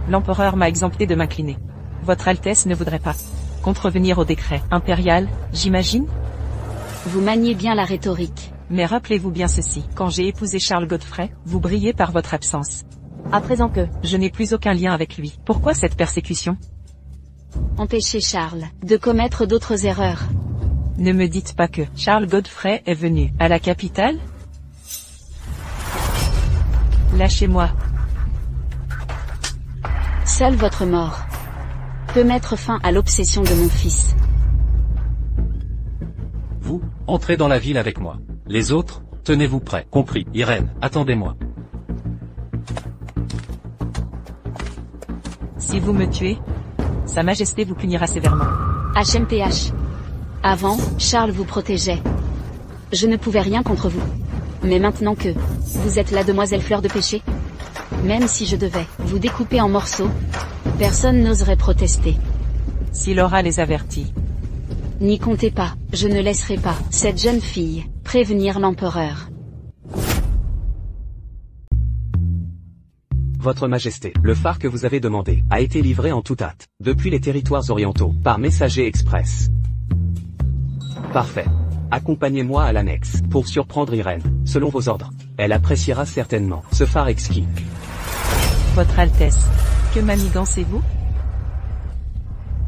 L'empereur m'a exempté de m'incliner. Votre Altesse ne voudrait pas contrevenir au décret impérial, j'imagine? Vous maniez bien la rhétorique. Mais rappelez-vous bien ceci, quand j'ai épousé Charles Godfrey, vous brillez par votre absence. À présent que Je n'ai plus aucun lien avec lui. Pourquoi cette persécution? Empêchez Charles de commettre d'autres erreurs. Ne me dites pas que Charles Godfrey est venu à la capitale? Lâchez-moi. Seule votre mort peut mettre fin à l'obsession de mon fils. Vous, entrez dans la ville avec moi. Les autres, tenez-vous prêts. Compris. Irène, attendez-moi. Si vous me tuez, Sa Majesté vous punira sévèrement. HMPH. Avant, Charles vous protégeait. Je ne pouvais rien contre vous. Mais maintenant que vous êtes la demoiselle Fleur de Péché, même si je devais vous découper en morceaux, personne n'oserait protester. Si Laura les avertit. N'y comptez pas, je ne laisserai pas cette jeune fille prévenir l'empereur. Votre Majesté, le phare que vous avez demandé a été livré en toute hâte, depuis les territoires orientaux, par messager express. Parfait. Accompagnez-moi à l'annexe, pour surprendre Irène, selon vos ordres. Elle appréciera certainement ce phare exquis. Votre Altesse, que manigancez-vous?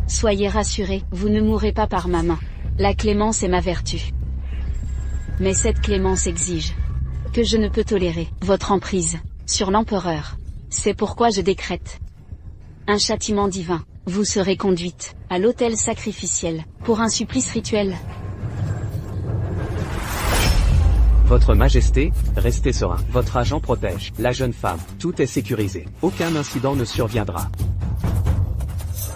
Soyez rassurés, vous ne mourrez pas par ma main. La clémence est ma vertu. Mais cette clémence exige que je ne peux tolérer votre emprise sur l'empereur. C'est pourquoi je décrète un châtiment divin. Vous serez conduite à l'autel sacrificiel pour un supplice rituel. Votre Majesté, restez serein. Votre agent protège la jeune femme. Tout est sécurisé. Aucun incident ne surviendra.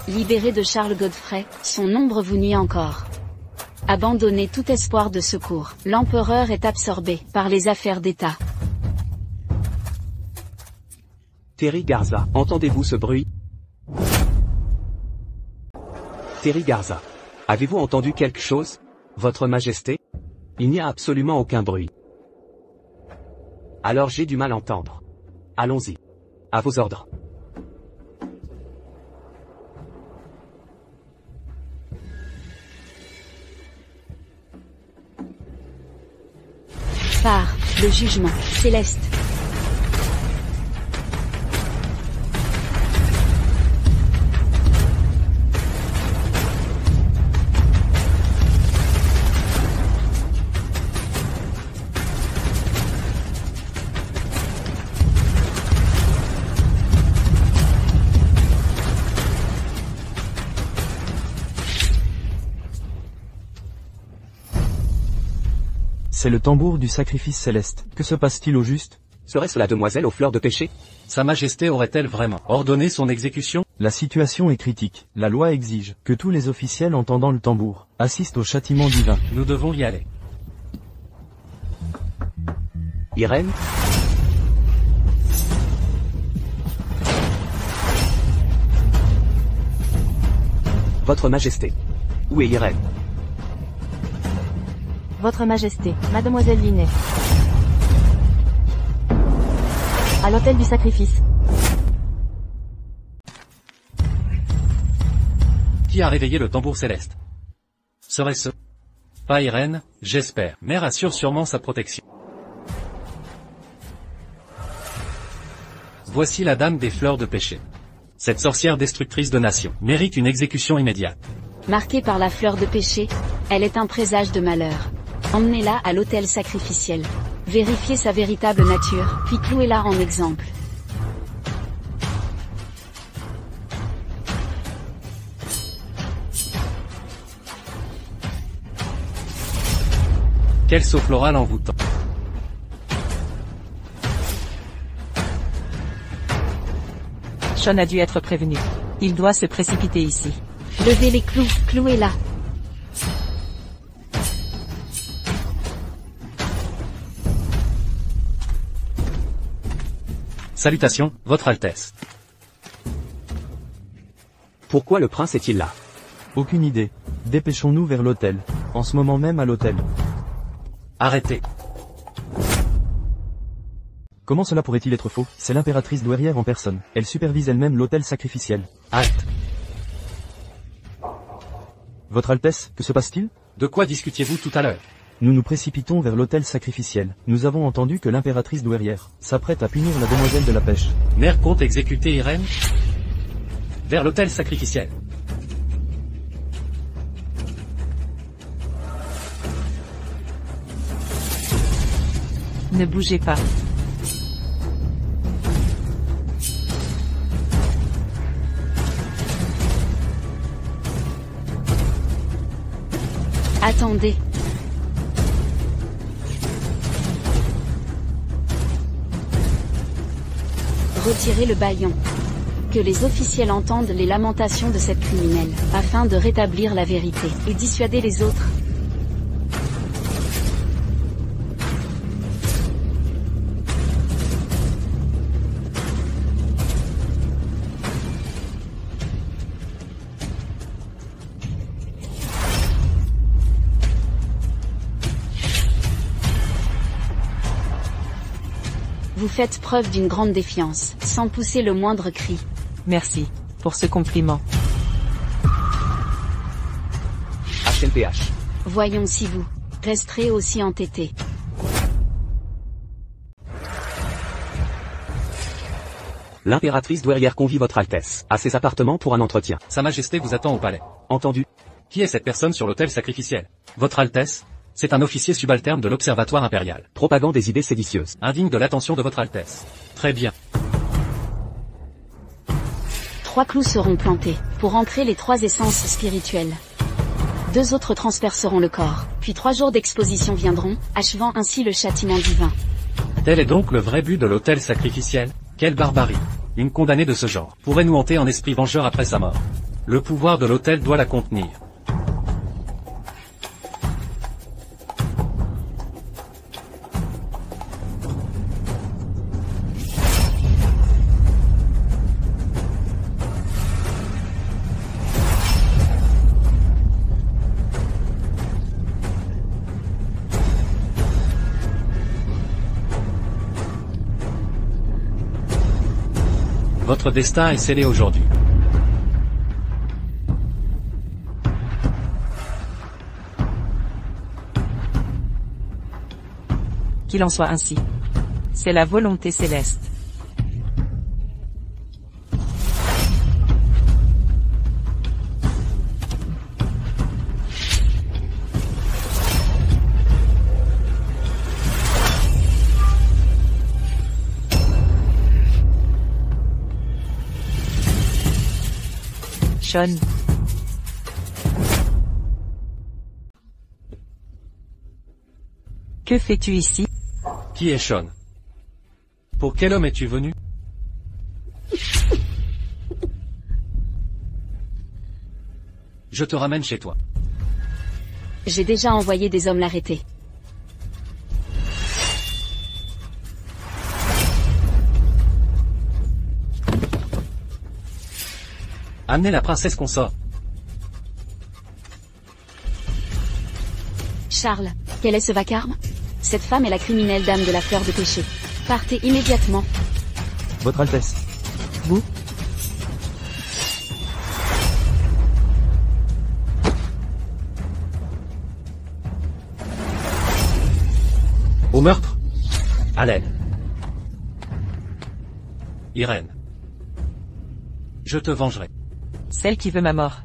Libéré de Charles Godfrey, son ombre vous nuit encore. Abandonnez tout espoir de secours. L'empereur est absorbé par les affaires d'État. Terry Garza, entendez-vous ce bruit? Terry Garza. Avez-vous entendu quelque chose? Votre Majesté? Il n'y a absolument aucun bruit. Alors j'ai du mal à entendre. Allons-y. À vos ordres. Phare, le jugement, céleste. C'est le tambour du sacrifice céleste. Que se passe-t-il au juste? Serait-ce la demoiselle aux fleurs de péché? Sa Majesté aurait-elle vraiment ordonné son exécution? La situation est critique. La loi exige que tous les officiels entendant le tambour assistent au châtiment divin. Nous devons y aller. Irène? Votre Majesté. Où est Irène? Votre Majesté, Mademoiselle Linnet. À l'autel du sacrifice. Qui a réveillé le tambour céleste? Serait-ce pas Irène, j'espère. Mère assure sûrement sa protection. Voici la dame des fleurs de péché. Cette sorcière destructrice de nations mérite une exécution immédiate. Marquée par la fleur de péché, elle est un présage de malheur. Emmenez-la à l'autel sacrificiel. Vérifiez sa véritable nature, puis clouez-la en exemple. Quel saut floral envoûtant. Sean a dû être prévenu. Il doit se précipiter ici. Levez les clous, clouez-la. Salutations, Votre Altesse. Pourquoi le prince est-il là? Aucune idée. Dépêchons-nous vers l'hôtel. En ce moment même à l'hôtel. Arrêtez. Comment cela pourrait-il être faux? C'est l'impératrice douairière en personne. Elle supervise elle-même l'autel sacrificiel. Halte. Votre Altesse, que se passe-t-il? De quoi discutiez-vous tout à l'heure? Nous nous précipitons vers l'autel sacrificiel. Nous avons entendu que l'impératrice douairière s'apprête à punir la demoiselle de la pêche. Mère compte exécuter Irène? Vers l'autel sacrificiel. Ne bougez pas. Attendez. Retirez le bâillon. Que les officiels entendent les lamentations de cette criminelle, afin de rétablir la vérité, et dissuader les autres. Vous faites preuve d'une grande défiance, sans pousser le moindre cri. Merci pour ce compliment. HNPH. Voyons si vous resterez aussi entêté. L'impératrice douairière convie Votre Altesse à ses appartements pour un entretien. Sa Majesté vous attend au palais. Entendu. Qui est cette personne sur l'autel sacrificiel? Votre Altesse? C'est un officier subalterne de l'Observatoire impérial. Propagande des idées séditieuses. Indigne de l'attention de Votre Altesse. Très bien. 3 clous seront plantés, pour ancrer les 3 essences spirituelles. 2 autres transperceront le corps, puis 3 jours d'exposition viendront, achevant ainsi le châtiment divin. Tel est donc le vrai but de l'autel sacrificiel? Quelle barbarie! Une condamnée de ce genre pourrait nous hanter en esprit vengeur après sa mort. Le pouvoir de l'autel doit la contenir. Votre destin est scellé aujourd'hui. Qu'il en soit ainsi. C'est la volonté céleste. Sean. Que fais-tu ici? Qui est Sean? Pour quel homme es-tu venu? Je te ramène chez toi. J'ai déjà envoyé des hommes l'arrêter. Amenez la princesse consort. Charles, quel est ce vacarme? Cette femme est la criminelle dame de la fleur de péché. Partez immédiatement. Votre Altesse. Vous? Au meurtre? À l'aide. Irène. Je te vengerai. Celle qui veut ma mort.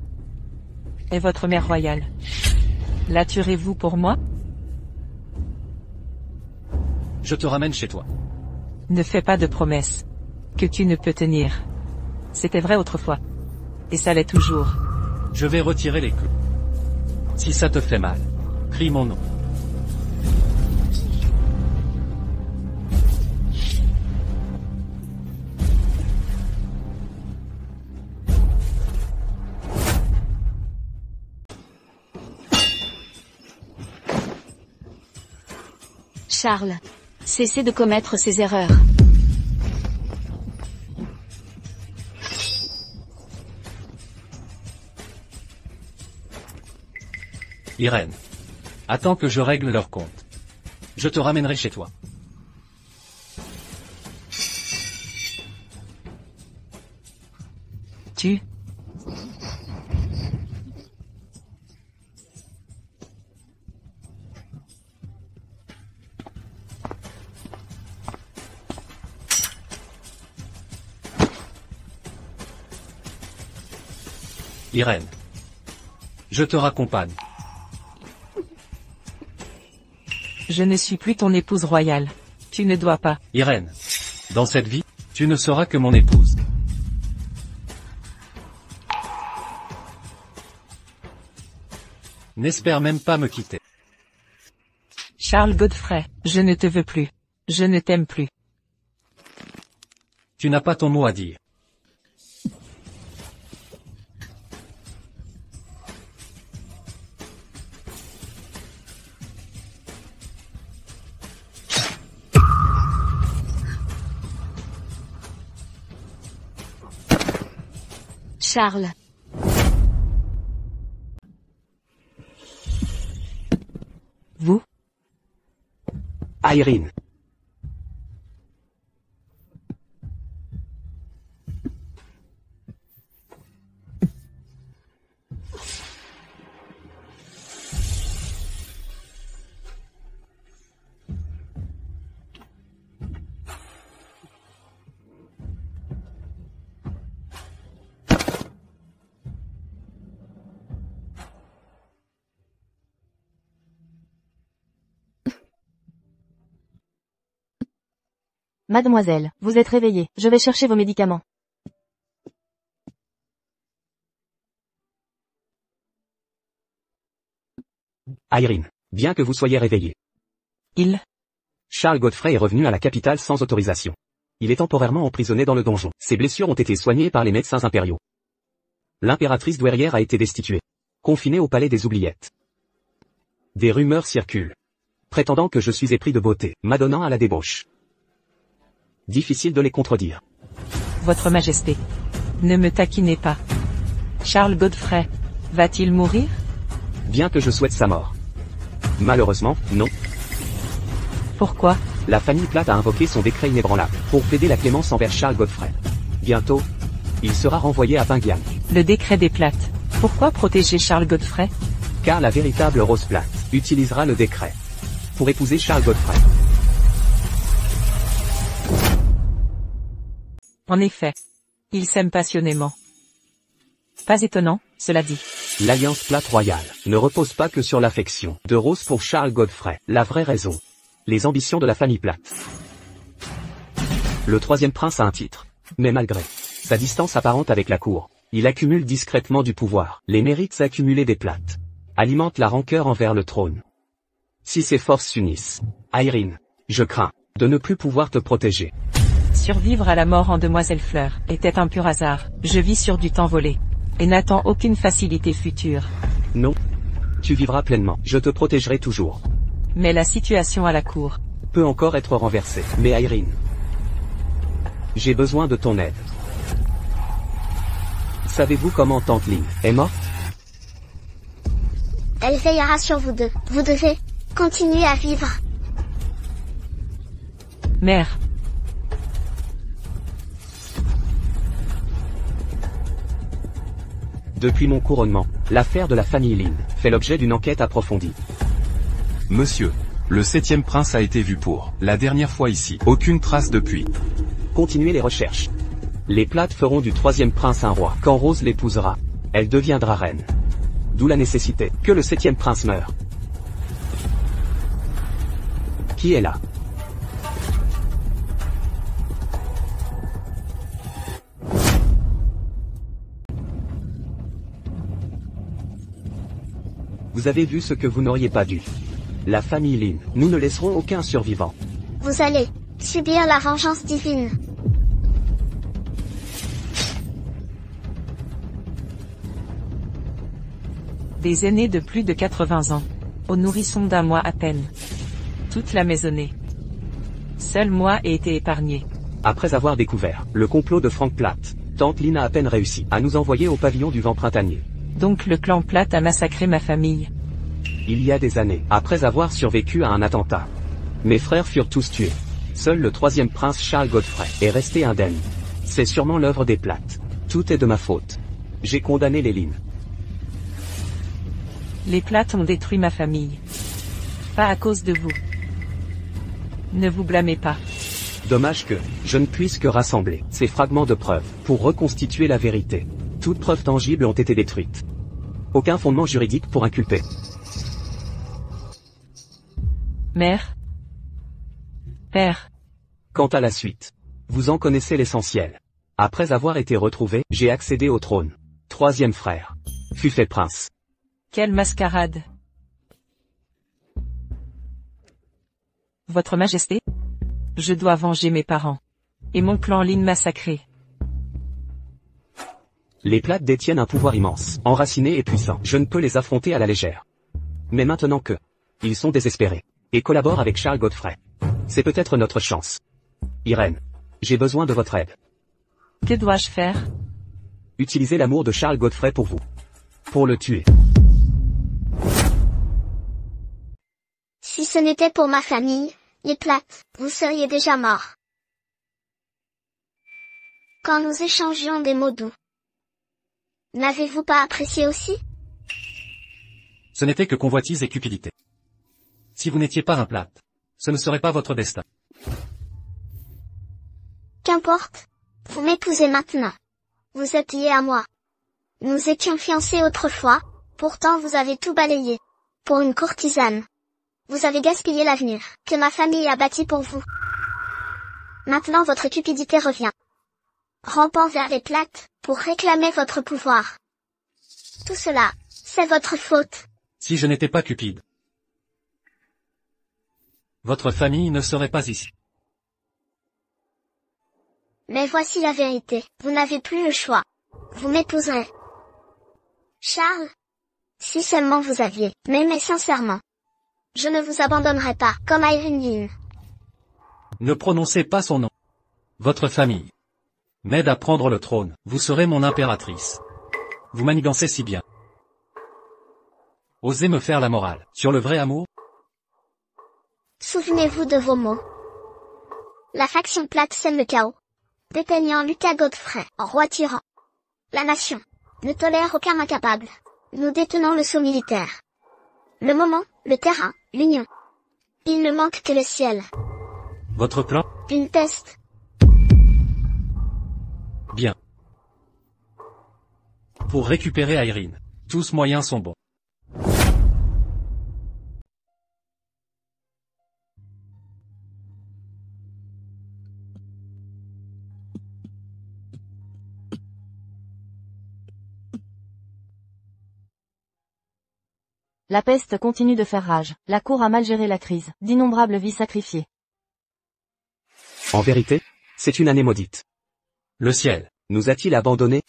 Est votre mère royale. La tuerez-vous pour moi? Je te ramène chez toi. Ne fais pas de promesses que tu ne peux tenir. C'était vrai autrefois. Et ça l'est toujours. Je vais retirer les clous. Si ça te fait mal, crie mon nom. Charles, cessez de commettre ces erreurs. Irène. Attends que je règle leur compte. Je te ramènerai chez toi. Tu. Irène. Je te raccompagne. Je ne suis plus ton épouse royale. Tu ne dois pas. Irène. Dans cette vie, tu ne seras que mon épouse. N'espère même pas me quitter. Charles Godfrey, je ne te veux plus. Je ne t'aime plus. Tu n'as pas ton mot à dire. Charles. Vous? Irene. Mademoiselle, vous êtes réveillée, je vais chercher vos médicaments. Irene, bien que vous soyez réveillée. Charles Godfrey est revenu à la capitale sans autorisation. Il est temporairement emprisonné dans le donjon. Ses blessures ont été soignées par les médecins impériaux. L'impératrice douairière a été destituée. Confinée au palais des oubliettes. Des rumeurs circulent. Prétendant que je suis épris de beauté, m'adonnant à la débauche. Difficile de les contredire. Votre Majesté. Ne me taquinez pas. Charles Godfrey. Va-t-il mourir? Bien que je souhaite sa mort. Malheureusement, non. Pourquoi? La famille Platt a invoqué son décret inébranlable pour plaider la clémence envers Charles Godfrey. Bientôt, il sera renvoyé à Bingham. Le décret des Platt. Pourquoi protéger Charles Godfrey? Car la véritable Rose Platt utilisera le décret pour épouser Charles Godfrey. En effet. Ils s'aiment passionnément. Pas étonnant, cela dit. L'alliance Platt royale ne repose pas que sur l'affection de Rose pour Charles Godfrey. La vraie raison. Les ambitions de la famille Platt. Le troisième prince a un titre. Mais malgré sa distance apparente avec la cour, il accumule discrètement du pouvoir. Les mérites accumulés des Platt alimentent la rancœur envers le trône. Si ces forces s'unissent, Irene, je crains de ne plus pouvoir te protéger. Survivre à la mort en Demoiselle Fleur était un pur hasard. Je vis sur du temps volé. Et n'attends aucune facilité future. Non. Tu vivras pleinement. Je te protégerai toujours. Mais la situation à la cour peut encore être renversée. Mais Irene, j'ai besoin de ton aide. Savez-vous comment Tante Lynn est morte? Elle veillera sur vous deux. Vous devez continuer à vivre. Mère. Depuis mon couronnement, l'affaire de la famille Lynn fait l'objet d'une enquête approfondie. Monsieur, Le 7e prince a été vu pour la dernière fois ici. Aucune trace depuis. Continuez les recherches. Les Plates feront du 3e prince un roi. Quand Rose l'épousera, elle deviendra reine. D'où la nécessité que le 7e prince meure. Qui est là? Vous avez vu ce que vous n'auriez pas dû. La famille Lin, nous ne laisserons aucun survivant. Vous allez subir la vengeance divine. Des aînés de plus de 80 ans. Au nourrisson d'un mois à peine. Toute la maisonnée. Seul moi ai été épargné. Après avoir découvert le complot de Frank Platt, tante Lin a à peine réussi à nous envoyer au pavillon du vent printanier. Donc le clan Platt a massacré ma famille. Il y a des années, après avoir survécu à un attentat. Mes frères furent tous tués. Seul le 3e prince Charles Godfrey est resté indemne. C'est sûrement l'œuvre des Platt. Tout est de ma faute. J'ai condamné les Lin. Les Platt ont détruit ma famille. Pas à cause de vous. Ne vous blâmez pas. Dommage que je ne puisse que rassembler ces fragments de preuves pour reconstituer la vérité. Toutes preuves tangibles ont été détruites. Aucun fondement juridique pour inculper. Mère. Père. Quant à la suite, vous en connaissez l'essentiel. Après avoir été retrouvé, j'ai accédé au trône. 3e frère fut fait prince. Quelle mascarade. Votre Majesté? Je dois venger mes parents. Et mon clan Lin massacré. Les Platt détiennent un pouvoir immense, enraciné et puissant. Je ne peux les affronter à la légère. Mais maintenant que ils sont désespérés et collaborent avec Charles Godfrey, c'est peut-être notre chance. Irène, j'ai besoin de votre aide. Que dois-je faire? Utilisez l'amour de Charles Godfrey pour vous. Pour le tuer. Si ce n'était pour ma famille, les Platt, vous seriez déjà morts. Quand nous échangions des mots doux, n'avez-vous pas apprécié aussi? Ce n'était que convoitise et cupidité. Si vous n'étiez pas un Platt, ce ne serait pas votre destin. Qu'importe. Vous m'épousez maintenant. Vous êtes lié à moi. Nous étions fiancés autrefois, pourtant vous avez tout balayé. Pour une courtisane. Vous avez gaspillé l'avenir que ma famille a bâti pour vous. Maintenant votre cupidité revient. Rampant vers les Platt, pour réclamer votre pouvoir. Tout cela, c'est votre faute. Si je n'étais pas cupide, votre famille ne serait pas ici. Mais voici la vérité, vous n'avez plus le choix. Vous m'épouserez. Charles, si seulement vous aviez m'aimé sincèrement, je ne vous abandonnerai pas, comme Irene Lin. Ne prononcez pas son nom. Votre famille m'aide à prendre le trône, vous serez mon impératrice. Vous manigancez si bien. Osez me faire la morale sur le vrai amour? Souvenez-vous de vos mots. La faction Platt sème le chaos, déteignant Lucas Godfrey en roi tyran. La nation ne tolère aucun incapable. Nous détenons le sceau militaire. Le moment, le terrain, l'union. Il ne manque que le ciel. Votre plan? Une peste. Bien. Pour récupérer Irene, tous moyens sont bons. La peste continue de faire rage. La cour a mal géré la crise. D'innombrables vies sacrifiées. En vérité, c'est une année maudite. Le ciel nous a-t-il abandonnés?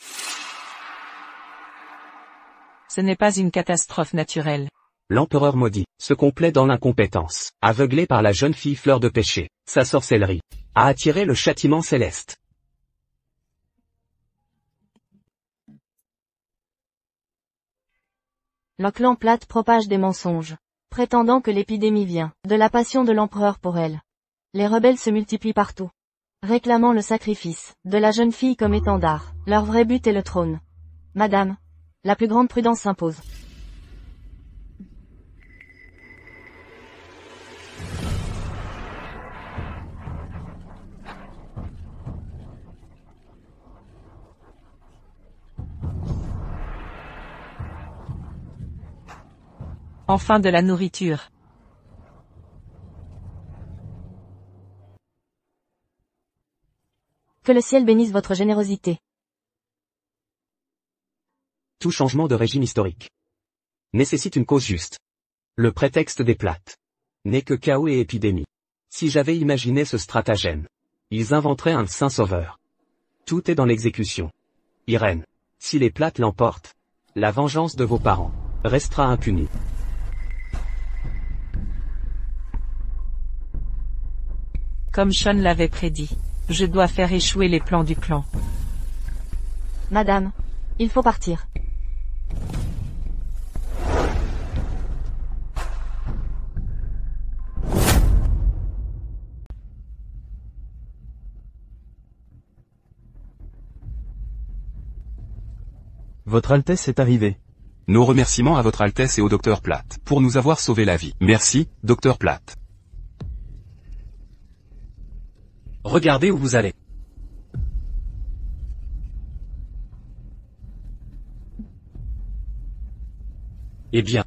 Ce n'est pas une catastrophe naturelle. L'empereur maudit se complaît dans l'incompétence, aveuglé par la jeune fille Fleur de Péché. Sa sorcellerie a attiré le châtiment céleste. Le clan Platt propage des mensonges, prétendant que l'épidémie vient de la passion de l'empereur pour elle. Les rebelles se multiplient partout, réclamant le sacrifice de la jeune fille comme étendard. Leur vrai but est le trône. Madame, la plus grande prudence s'impose. Enfin de la nourriture. Que le ciel bénisse votre générosité. Tout changement de régime historique nécessite une cause juste. Le prétexte des plates n'est que chaos et épidémie. Si j'avais imaginé ce stratagème, ils inventeraient un saint sauveur. Tout est dans l'exécution. Irène, si les plates l'emportent, la vengeance de vos parents restera impunie. Comme Sean l'avait prédit, je dois faire échouer les plans du clan. Madame, il faut partir. Votre Altesse est arrivée. Nos remerciements à votre Altesse et au Docteur Platt pour nous avoir sauvé la vie. Merci, Docteur Platt. Regardez où vous allez. Eh bien.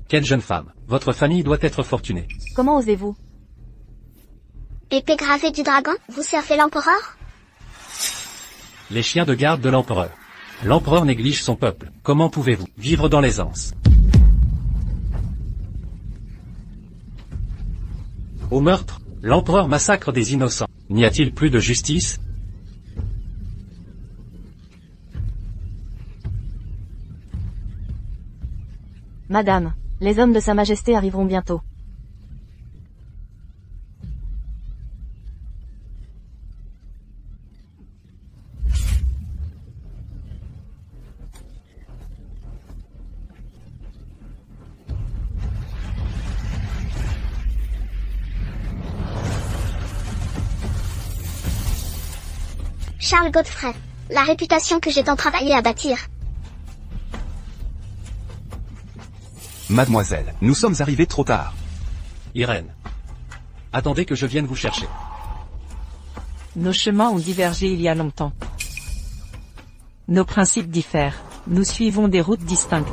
Quelle jeune femme. Votre famille doit être fortunée. Comment osez-vous? Épée gravée du dragon, vous servez l'empereur? Les chiens de garde de l'empereur. L'empereur néglige son peuple. Comment pouvez-vous vivre dans l'aisance? Au meurtre, l'empereur massacre des innocents. N'y a-t-il plus de justice? Madame, les hommes de Sa Majesté arriveront bientôt. Charles Godfrey. La réputation que j'ai tant travaillé à bâtir. Mademoiselle, nous sommes arrivés trop tard. Irène. Attendez que je vienne vous chercher. Nos chemins ont divergé il y a longtemps. Nos principes diffèrent. Nous suivons des routes distinctes.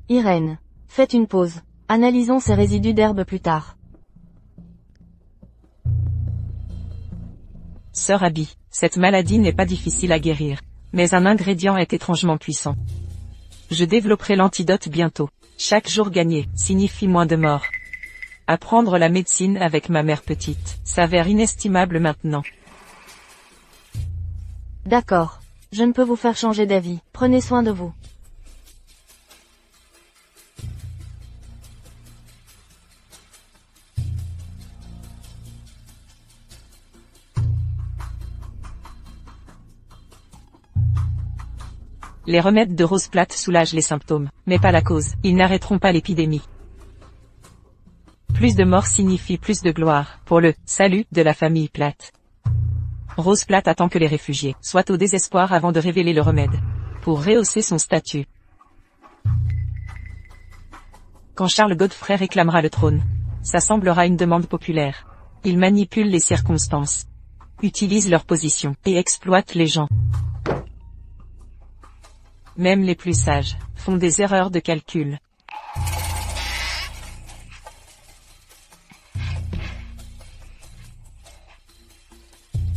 Irène, faites une pause. Analysons ces résidus d'herbe plus tard. Sœur Abby, cette maladie n'est pas difficile à guérir, mais un ingrédient est étrangement puissant. Je développerai l'antidote bientôt. Chaque jour gagné signifie moins de morts. Apprendre la médecine avec ma mère petite s'avère inestimable maintenant. D'accord. Je ne peux vous faire changer d'avis. Prenez soin de vous. Les remèdes de Rose Platt soulagent les symptômes, mais pas la cause. Ils n'arrêteront pas l'épidémie. Plus de morts signifie plus de gloire, pour le salut de la famille Platt. Rose Platt attend que les réfugiés soient au désespoir avant de révéler le remède, pour rehausser son statut. Quand Charles Godfrey réclamera le trône, ça semblera une demande populaire. Il manipule les circonstances, utilise leur position, et exploite les gens. Même les plus sages font des erreurs de calcul.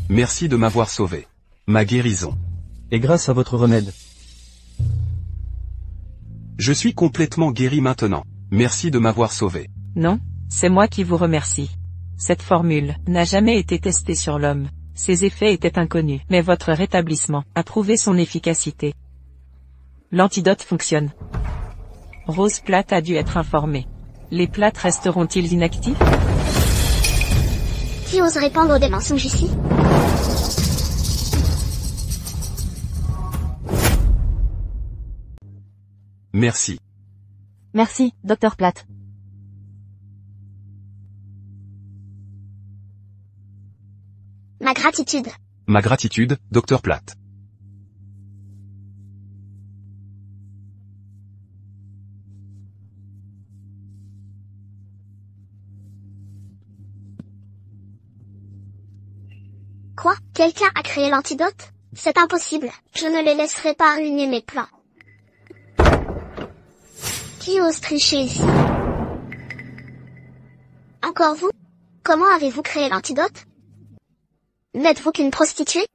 Merci de m'avoir sauvé. Ma guérison. Et grâce à votre remède. Je suis complètement guéri maintenant. Merci de m'avoir sauvé. Non, c'est moi qui vous remercie. Cette formule n'a jamais été testée sur l'homme. Ses effets étaient inconnus, mais votre rétablissement a prouvé son efficacité. L'antidote fonctionne. Rose Platt a dû être informée. Les Platt resteront-ils inactifs? Qui ose répandre des mensonges ici? Merci. Merci, Dr Platt. Ma gratitude. Ma gratitude, Docteur Platt. Quoi? Quelqu'un a créé l'antidote? C'est impossible. Je ne les laisserai pas ruiner mes plans. Qui ose tricher ici? Encore vous? Comment avez-vous créé l'antidote? N'êtes-vous qu'une prostituée?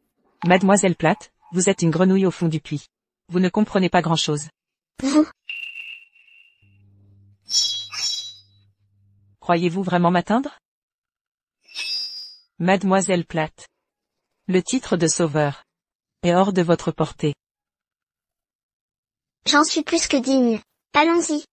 Mademoiselle Platt, vous êtes une grenouille au fond du puits. Vous ne comprenez pas grand-chose. Vous? Croyez-vous vraiment m'atteindre? Mademoiselle Platt. Le titre de sauveur est hors de votre portée. J'en suis plus que digne. Allons-y.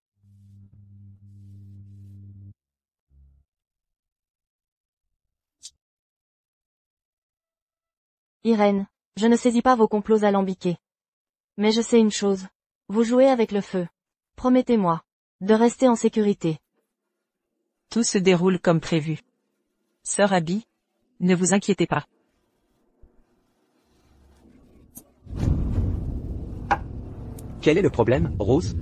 Irène, je ne saisis pas vos complots alambiqués. Mais je sais une chose. Vous jouez avec le feu. Promettez-moi de rester en sécurité. Tout se déroule comme prévu. Sœur Abby, ne vous inquiétez pas. Quel est le problème, Rose?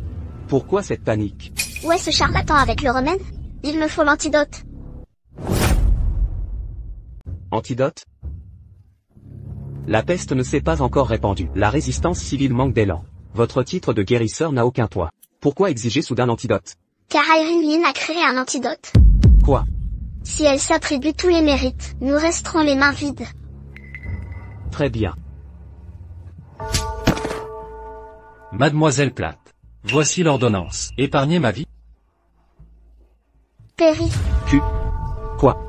Pourquoi cette panique? Où est ce charlatan avec le remède? Il me faut l'antidote. Antidote? La peste ne s'est pas encore répandue. La résistance civile manque d'élan. Votre titre de guérisseur n'a aucun poids. Pourquoi exiger soudain l'antidote? Car Irene Lynn a créé un antidote. Quoi? Si elle s'attribue tous les mérites, nous resterons les mains vides. Très bien. Mademoiselle Platt, voici l'ordonnance. Épargnez ma vie. Perry. Quoi?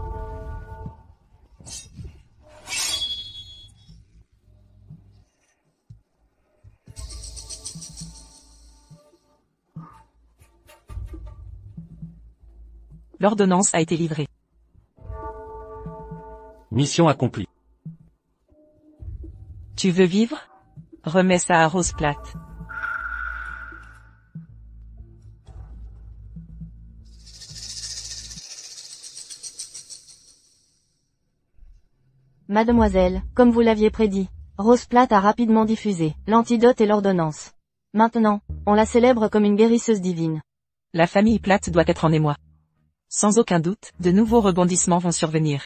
L'ordonnance a été livrée. Mission accomplie. Tu veux vivre? Remets ça à Rose Platt. Mademoiselle, comme vous l'aviez prédit, Rose Platt a rapidement diffusé l'antidote et l'ordonnance. Maintenant, on la célèbre comme une guérisseuse divine. La famille Platt doit être en émoi. Sans aucun doute, de nouveaux rebondissements vont survenir.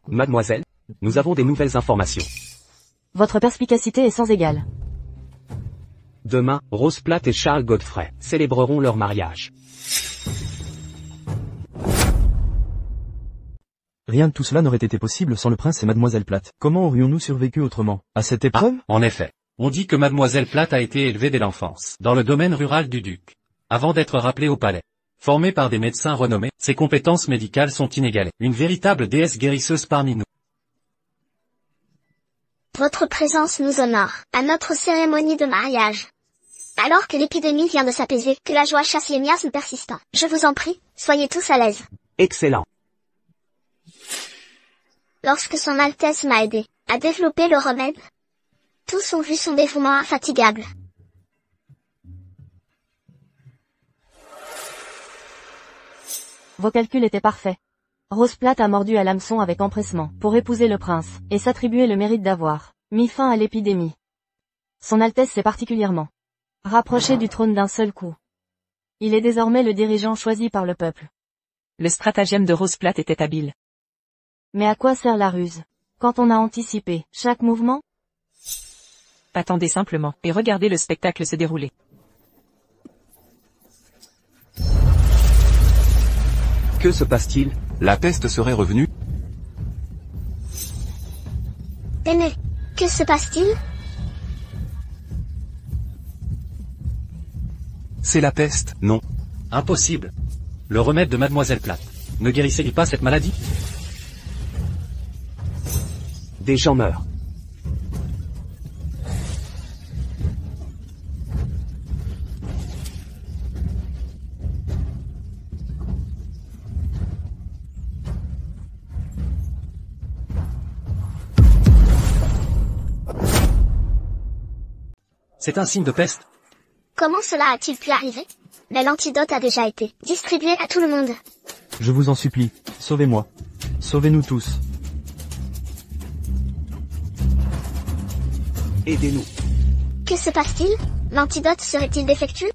Mademoiselle, nous avons des nouvelles informations. Votre perspicacité est sans égale. Demain, Rose Platt et Charles Godfrey célébreront leur mariage. Rien de tout cela n'aurait été possible sans le prince et mademoiselle Platt. Comment aurions-nous survécu autrement? À cette épreuve? En effet. On dit que Mademoiselle Platt a été élevée dès l'enfance, dans le domaine rural du duc, avant d'être rappelée au palais. Formée par des médecins renommés, ses compétences médicales sont inégalées. Une véritable déesse guérisseuse parmi nous. Votre présence nous honore, à notre cérémonie de mariage. Alors que l'épidémie vient de s'apaiser, que la joie chasse les miasmes persistants. Je vous en prie, soyez tous à l'aise. Excellent. Lorsque son Altesse m'a aidé à développer le remède, tous ont vu son dévouement infatigable. Vos calculs étaient parfaits. Rose Platt a mordu à l'hameçon avec empressement pour épouser le prince, et s'attribuer le mérite d'avoir mis fin à l'épidémie. Son Altesse s'est particulièrement rapproché du trône d'un seul coup. Il est désormais le dirigeant choisi par le peuple. Le stratagème de Rose Platt était habile. Mais à quoi sert la ruse, quand on a anticipé chaque mouvement? Attendez simplement, et regardez le spectacle se dérouler. Que se passe-t-il? La peste serait revenue? Aîné, que se passe-t-il? C'est la peste, non? Impossible. Le remède de Mademoiselle Platt ne guérissait-il pas cette maladie? Des gens meurent. C'est un signe de peste. Comment cela a-t-il pu arriver? Mais l'antidote a déjà été distribué à tout le monde. Je vous en supplie, sauvez-moi. Sauvez-nous tous. Aidez-nous. Que se passe-t-il? L'antidote serait-il défectueux?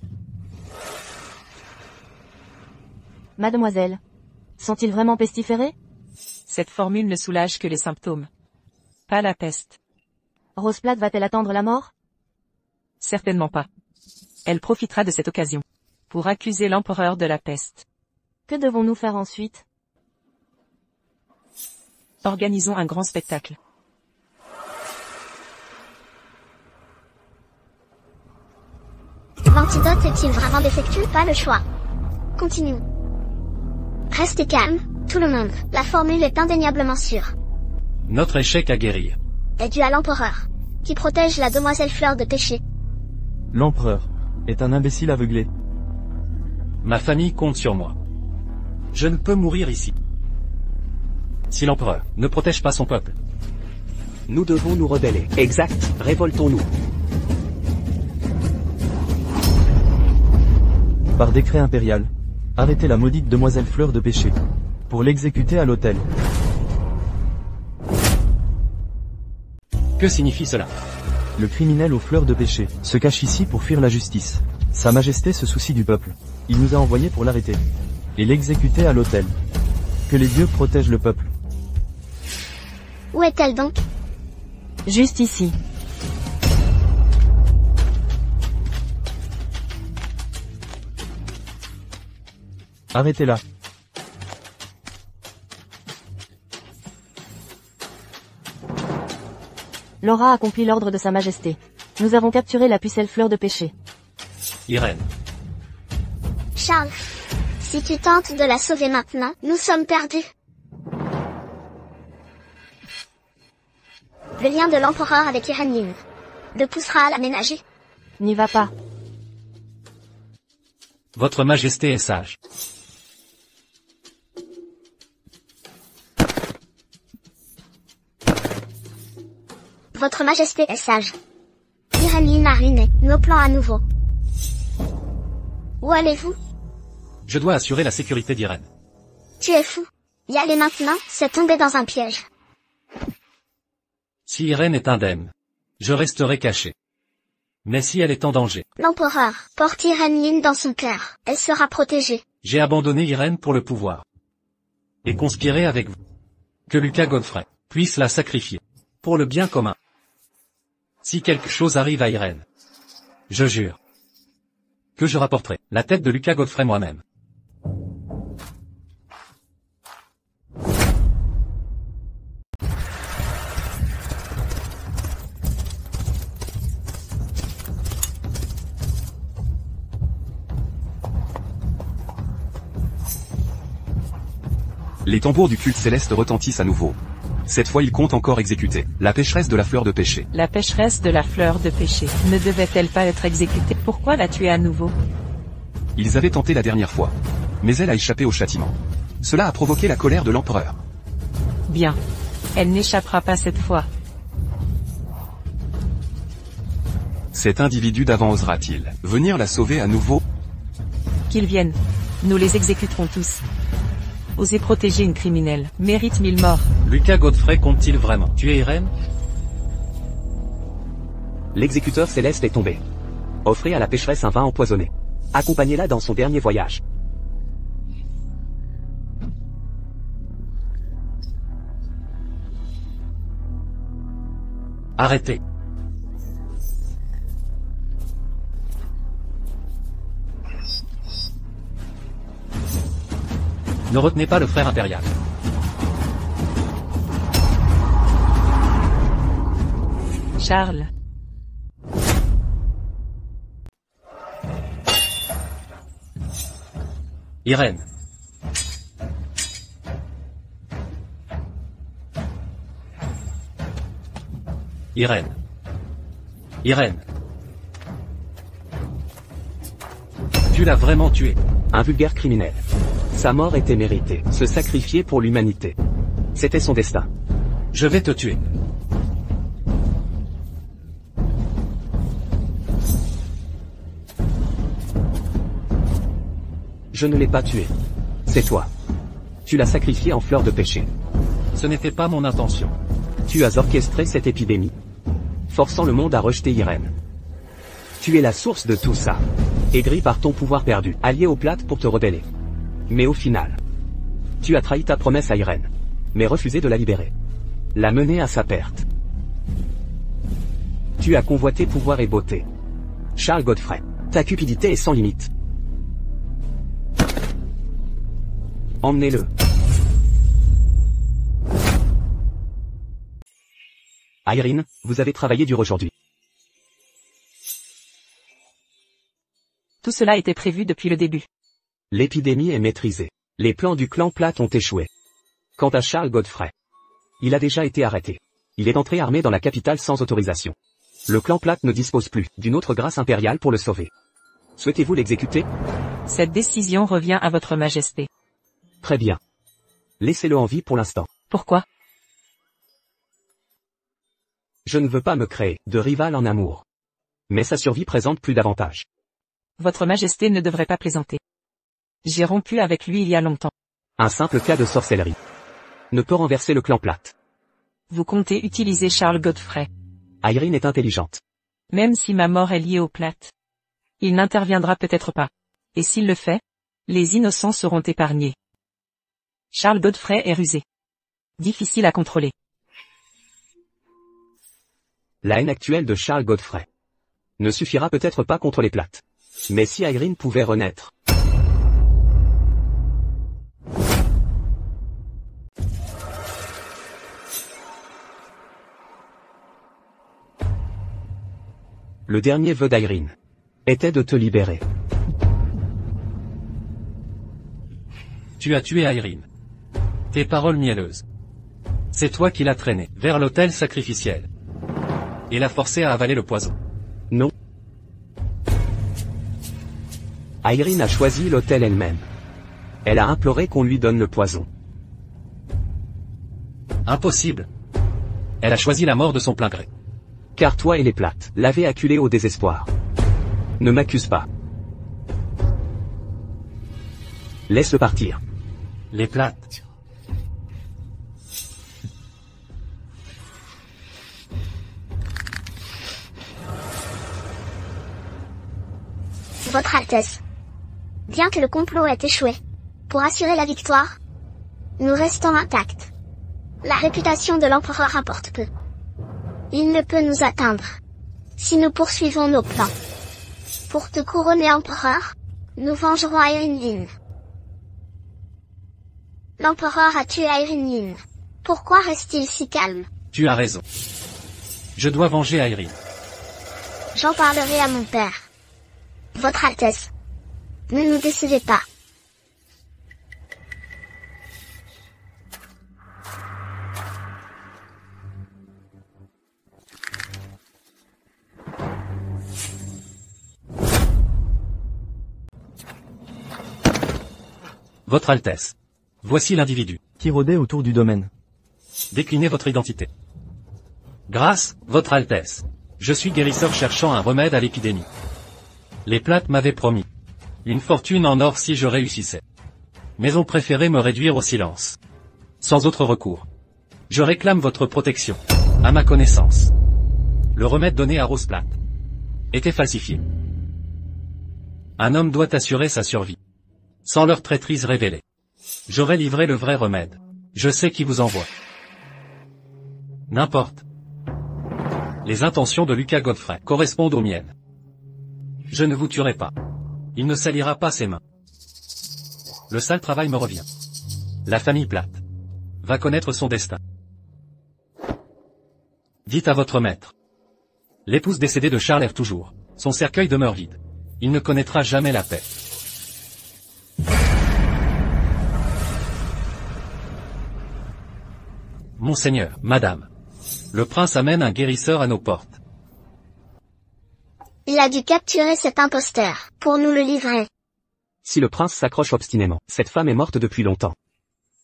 Mademoiselle. Sont-ils vraiment pestiférés? Cette formule ne soulage que les symptômes. Pas la peste. Roseplat va-t-elle attendre la mort? Certainement pas. Elle profitera de cette occasion pour accuser l'empereur de la peste. Que devons-nous faire ensuite? Organisons un grand spectacle. L'antidote est-il vraiment défectueux? Pas le choix. Continuons. Restez calme, tout le monde. La formule est indéniablement sûre. Notre échec à guérir Est due à l'empereur, qui protège la demoiselle Fleur de Péché. L'empereur est un imbécile aveuglé. Ma famille compte sur moi. Je ne peux mourir ici. Si l'empereur ne protège pas son peuple, Nous devons nous rebeller. Exact, révoltons-nous. Par décret impérial, arrêtez la maudite demoiselle Fleur de Péché. Pour l'exécuter à l'autel. que signifie cela? Le criminel aux fleurs de péché se cache ici pour fuir la justice. Sa Majesté se soucie du peuple. Il nous a envoyés pour l'arrêter. Et l'exécuter à l'autel. Que les dieux protègent le peuple. Où est-elle donc? Juste ici. Arrêtez-la. Laura accomplit l'ordre de Sa Majesté. Nous avons capturé la pucelle Fleur de Péché. Irène, Charles, si tu tentes de la sauver maintenant, nous sommes perdus. Le lien de l'empereur avec Irène Yin le poussera à la ménager. N'y va pas. votre majesté est sage. Votre Majesté est sage. Irène Yin a ruiné nos plans à nouveau. Où allez-vous? Je dois assurer la sécurité d'Irène. Tu es fou. Y aller maintenant, c'est tomber dans un piège. Si Irène est indemne, je resterai caché. Mais si elle est en danger, L'empereur porte Irène Yin dans son cœur. Elle sera protégée. j'ai abandonné Irène pour le pouvoir. Et conspiré avec vous. Que Lucas Godfrey puisse la sacrifier. Pour le bien commun. Si quelque chose arrive à Irène, je jure que je rapporterai la tête de Lucas Godfrey moi-même. Les tambours du culte céleste retentissent à nouveau. Cette fois il compte encore exécuter la pécheresse de la fleur de péché. La pécheresse de la fleur de péché ne devait-elle pas être exécutée? Pourquoi la tuer à nouveau? Ils avaient tenté la dernière fois. Mais elle a échappé au châtiment. Cela a provoqué la colère de l'empereur. Bien. Elle n'échappera pas cette fois. Cet individu d'avant osera-t-il venir la sauver à nouveau? Qu'ils viennent. Nous les exécuterons tous. Oser protéger une criminelle mérite 1000 morts. Lucas Godfrey compte-t-il vraiment tuer Irène? L'exécuteur céleste est tombé. Offrez à la pécheresse un vin empoisonné. Accompagnez-la dans son dernier voyage. Arrêtez. Ne retenez pas le frère impérial. Charles. Irène. Irène. Irène. Tu l'as vraiment tué. Un vulgaire criminel. Sa mort était méritée. Se sacrifier pour l'humanité. C'était son destin. Je vais te tuer. Je ne l'ai pas tué. C'est toi. Tu l'as sacrifié en fleur de péché. Ce n'était pas mon intention. Tu as orchestré cette épidémie, forçant le monde à rejeter Irène. Tu es la source de tout ça. Aigri par ton pouvoir perdu, allié aux plates pour te rebeller. Mais au final, tu as trahi ta promesse à Irène, mais refusé de la libérer. La mener à sa perte. Tu as convoité pouvoir et beauté. Charles Godfrey, ta cupidité est sans limite. Emmenez-le. Irene, vous avez travaillé dur aujourd'hui. Tout cela était prévu depuis le début. L'épidémie est maîtrisée. Les plans du clan Platt ont échoué. Quant à Charles Godfrey, il a déjà été arrêté. Il est entré armé dans la capitale sans autorisation. Le clan Platt ne dispose plus d'une autre grâce impériale pour le sauver. Souhaitez-vous l'exécuter? Cette décision revient à votre majesté. Très bien. Laissez-le en vie pour l'instant. Pourquoi? Je ne veux pas me créer de rival en amour. Mais sa survie présente plus d'avantages. Votre majesté ne devrait pas plaisanter. J'ai rompu avec lui il y a longtemps. Un simple cas de sorcellerie ne peut renverser le clan Platt. Vous comptez utiliser Charles Godfrey. Irene est intelligente. Même si ma mort est liée au Platt. Il n'interviendra peut-être pas. Et s'il le fait, les innocents seront épargnés. Charles Godfrey est rusé. Difficile à contrôler. La haine actuelle de Charles Godfrey ne suffira peut-être pas contre les Platt. Mais si Irene pouvait renaître. Le dernier vœu d'Irene était de te libérer. Tu as tué Irene. Tes paroles mielleuses. C'est toi qui l'as traînée vers l'autel sacrificiel. Et l'as forcée à avaler le poison. Non. Irene a choisi l'autel elle-même. Elle a imploré qu'on lui donne le poison. Impossible. Elle a choisi la mort de son plein gré. Car toi et les Platt l'avez acculée au désespoir. Ne m'accuse pas. Laisse-le partir. Les Platt. Votre Altesse. Bien que le complot ait échoué, pour assurer la victoire, nous restons intacts. La réputation de l'empereur importe peu. Il ne peut nous atteindre si nous poursuivons nos plans. Pour te couronner empereur, nous vengerons Irene Lyn. L'empereur a tué Irene Lyn. Pourquoi reste-t-il si calme? Tu as raison. Je dois venger Irene. J'en parlerai à mon père. Votre Altesse. Ne nous décevez pas. Votre Altesse. Voici l'individu. Qui rôdait autour du domaine. Déclinez votre identité. Grâce, Votre Altesse. Je suis guérisseur cherchant un remède à l'épidémie. Les Platt m'avaient promis une fortune en or si je réussissais. Mais ont préféré me réduire au silence. Sans autre recours. Je réclame votre protection. À ma connaissance. Le remède donné à Rose Platt était falsifié. Un homme doit assurer sa survie. Sans leur traîtrise révélée. J'aurais livré le vrai remède. Je sais qui vous envoie. N'importe. Les intentions de Lucas Godfrey correspondent aux miennes. Je ne vous tuerai pas. Il ne salira pas ses mains. Le sale travail me revient. La famille Platt va connaître son destin. Dites à votre maître. L'épouse décédée de Charles erre toujours. Son cercueil demeure vide. Il ne connaîtra jamais la paix. Monseigneur, Madame. Le prince amène un guérisseur à nos portes. Il a dû capturer cet imposteur, pour nous le livrer. Si le prince s'accroche obstinément, cette femme est morte depuis longtemps.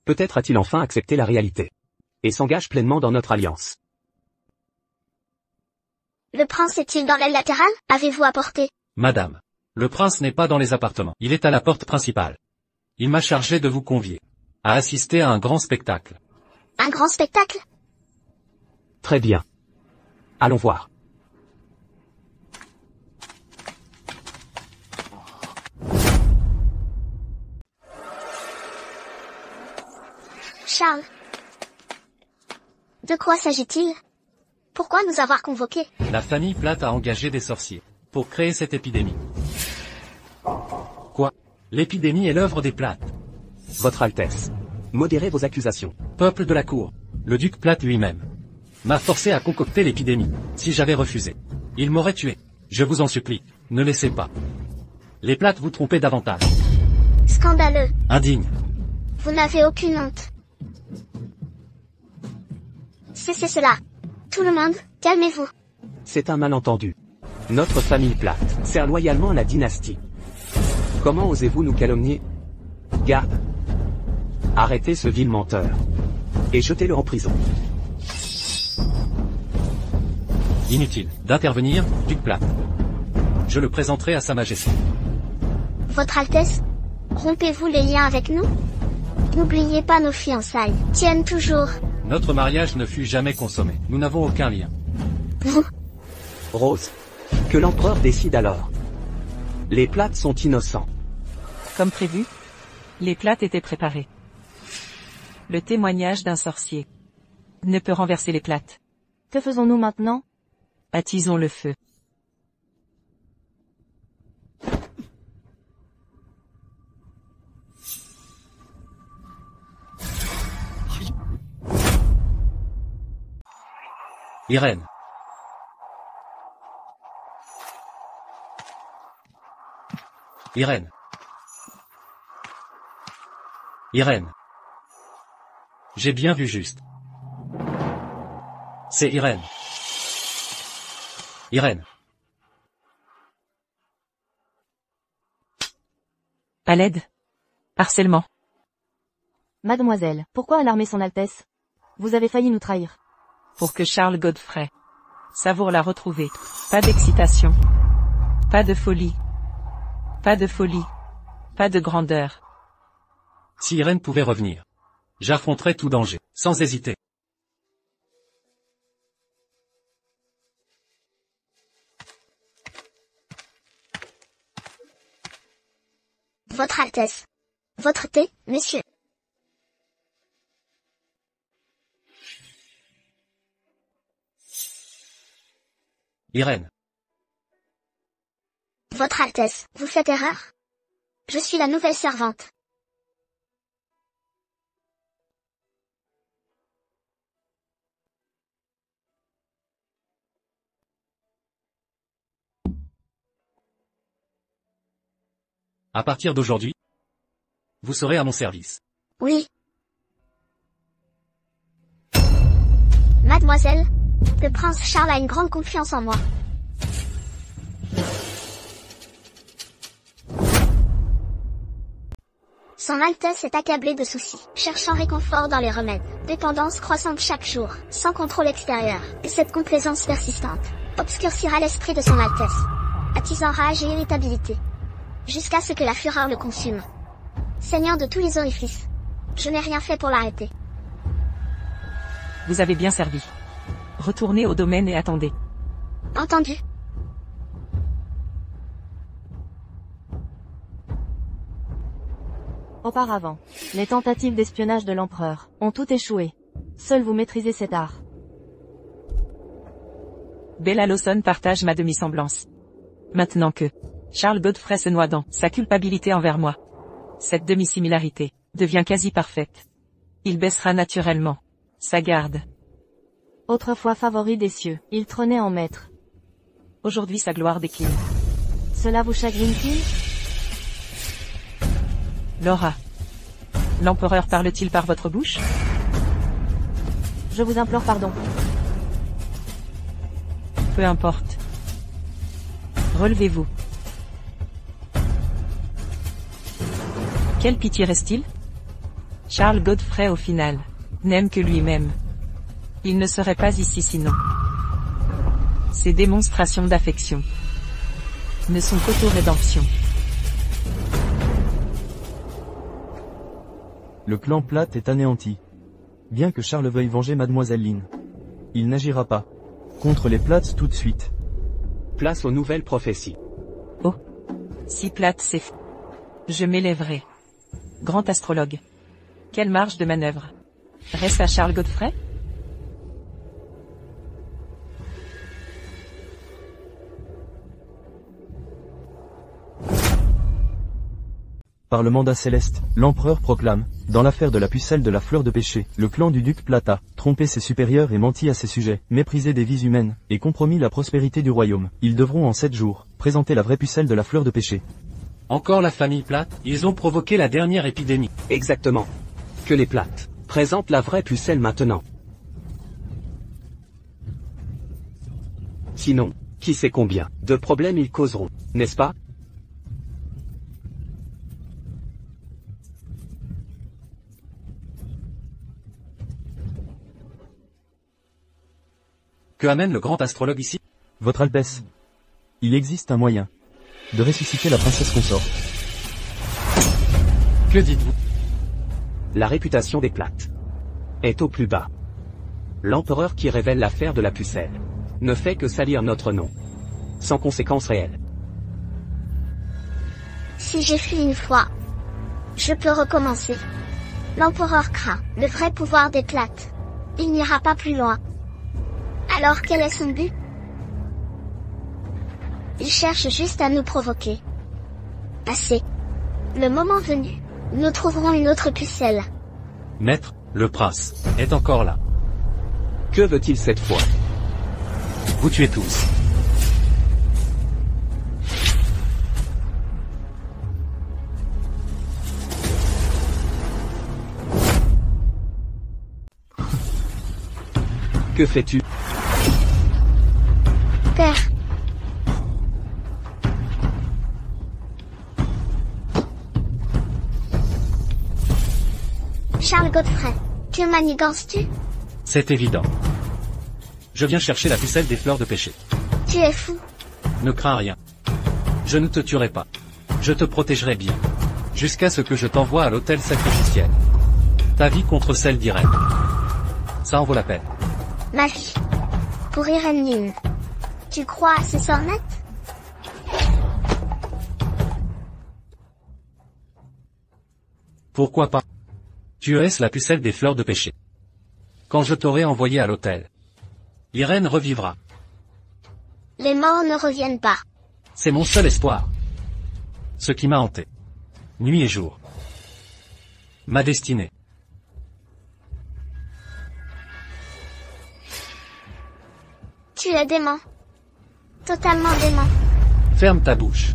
Peut-être a-t-il enfin accepté la réalité. Et s'engage pleinement dans notre alliance. Le prince est-il dans l'aile latérale? Avez-vous apporté? Madame. Le prince n'est pas dans les appartements. Il est à la porte principale. Il m'a chargé de vous convier à assister à un grand spectacle. Un grand spectacle? Très bien. Allons voir. Charles. De quoi s'agit-il? Pourquoi nous avoir convoqués? La famille Platt a engagé des sorciers pour créer cette épidémie. Quoi? L'épidémie est l'œuvre des Platt. Votre Altesse. Modérez vos accusations. Peuple de la cour, le duc Platt lui-même m'a forcé à concocter l'épidémie. Si j'avais refusé, il m'aurait tué. Je vous en supplie, ne laissez pas les Platt vous tromper davantage. Scandaleux. Indigne. Vous n'avez aucune honte. Cessez cela. Tout le monde, calmez-vous. C'est un malentendu. Notre famille Platt sert loyalement à la dynastie. Comment osez-vous nous calomnier? Garde. Arrêtez ce vil menteur. Et jetez-le en prison. Inutile d'intervenir, duc Platt. Je le présenterai à Sa Majesté. Votre Altesse, rompez-vous les liens avec nous? N'oubliez pas nos fiançailles tiennent toujours. Notre mariage ne fut jamais consommé. Nous n'avons aucun lien. Vous, Rose. Que l'empereur décide alors. Les Platt sont innocents. Comme prévu, les Platt étaient préparés. Le témoignage d'un sorcier ne peut renverser les Platt. Que faisons-nous maintenant? Attisons le feu. Irène. Irène. Irène. J'ai bien vu juste. C'est Irène. Irène. À l'aide. Harcèlement. Mademoiselle, pourquoi alarmer son Altesse? Vous avez failli nous trahir. Pour que Charles Godfrey savoure la retrouver. Pas d'excitation. Pas de folie. Pas de folie. Pas de grandeur. Si Irène pouvait revenir, j'affronterais tout danger, sans hésiter. Votre Altesse. Votre thé, monsieur. Irène. Votre Altesse, vous faites erreur? Je suis la nouvelle servante. À partir d'aujourd'hui, vous serez à mon service. Oui. Mademoiselle, le prince Charles a une grande confiance en moi. Son Altesse est accablée de soucis, cherchant réconfort dans les remèdes, dépendance croissante chaque jour, sans contrôle extérieur, et cette complaisance persistante obscurcira l'esprit de son Altesse, attisant rage et irritabilité, jusqu'à ce que la fureur le consume. Seigneur de tous les orifices, je n'ai rien fait pour l'arrêter. Vous avez bien servi. Retournez au domaine et attendez. Entendu. Auparavant, les tentatives d'espionnage de l'empereur ont toutes échoué. Seul vous maîtrisez cet art. Bella Lawson partage ma demi-semblance. Maintenant que Charles Godfrey se noie dans sa culpabilité envers moi, cette demi-similarité devient quasi parfaite. Il baissera naturellement sa garde. Autrefois favori des cieux, il trônait en maître. Aujourd'hui sa gloire décline. Cela vous chagrine-t-il? Laura. L'empereur parle-t-il par votre bouche? Je vous implore pardon. Peu importe. Relevez-vous. Quelle pitié reste-t-il? Charles Godfrey au final n'aime que lui-même. Il ne serait pas ici sinon. Ces démonstrations d'affection ne sont qu'auto-rédemption. Le clan Platt est anéanti. Bien que Charles veuille venger Mademoiselle Lynn, il n'agira pas contre les Platt tout de suite. Place aux nouvelles prophéties. Oh. Si Platt c'est f... Je m'élèverai. Grand astrologue. Quelle marge de manœuvre. Reste à Charles Godfrey? Par le mandat céleste, l'empereur proclame, dans l'affaire de la pucelle de la fleur de péché, le clan du duc Plata, trompé ses supérieurs et menti à ses sujets, méprisé des vies humaines, et compromis la prospérité du royaume. Ils devront en 7 jours, présenter la vraie pucelle de la fleur de péché. Encore la famille Plate, ils ont provoqué la dernière épidémie. Exactement. Que les Plates présentent la vraie pucelle maintenant. Sinon, qui sait combien de problèmes ils causeront, n'est-ce pas? Que amène le grand astrologue ici? Votre Altesse, il existe un moyen de ressusciter la princesse consort. Que dites-vous? La réputation des Plates est au plus bas. L'empereur qui révèle l'affaire de la pucelle ne fait que salir notre nom, sans conséquences réelles. Si j'ai fui une fois, je peux recommencer. L'empereur craint le vrai pouvoir des Plates. Il n'ira pas plus loin. Alors quel est son but? Il cherche juste à nous provoquer. Assez. Le moment venu, nous trouverons une autre pucelle. Maître, le prince, est encore là. Que veut-il cette fois? Vous tuez tous. Que fais-tu? Père. Charles Godfrey, que manigances-tu? C'est évident. Je viens chercher la pucelle des fleurs de péché. Tu es fou. Ne crains rien. Je ne te tuerai pas. Je te protégerai bien. Jusqu'à ce que je t'envoie à l'autel sacrificiel. Ta vie contre celle d'Irène. Ça en vaut la peine. Ma vie. Pour Irène Lynn. Tu crois à ces sornettes? Pourquoi pas? Tu es la pucelle des fleurs de péché. Quand je t'aurai envoyé à l'autel, Irène revivra. Les morts ne reviennent pas. C'est mon seul espoir. Ce qui m'a hanté. Nuit et jour. Ma destinée. Tu es dément. Totalement dément. Ferme ta bouche.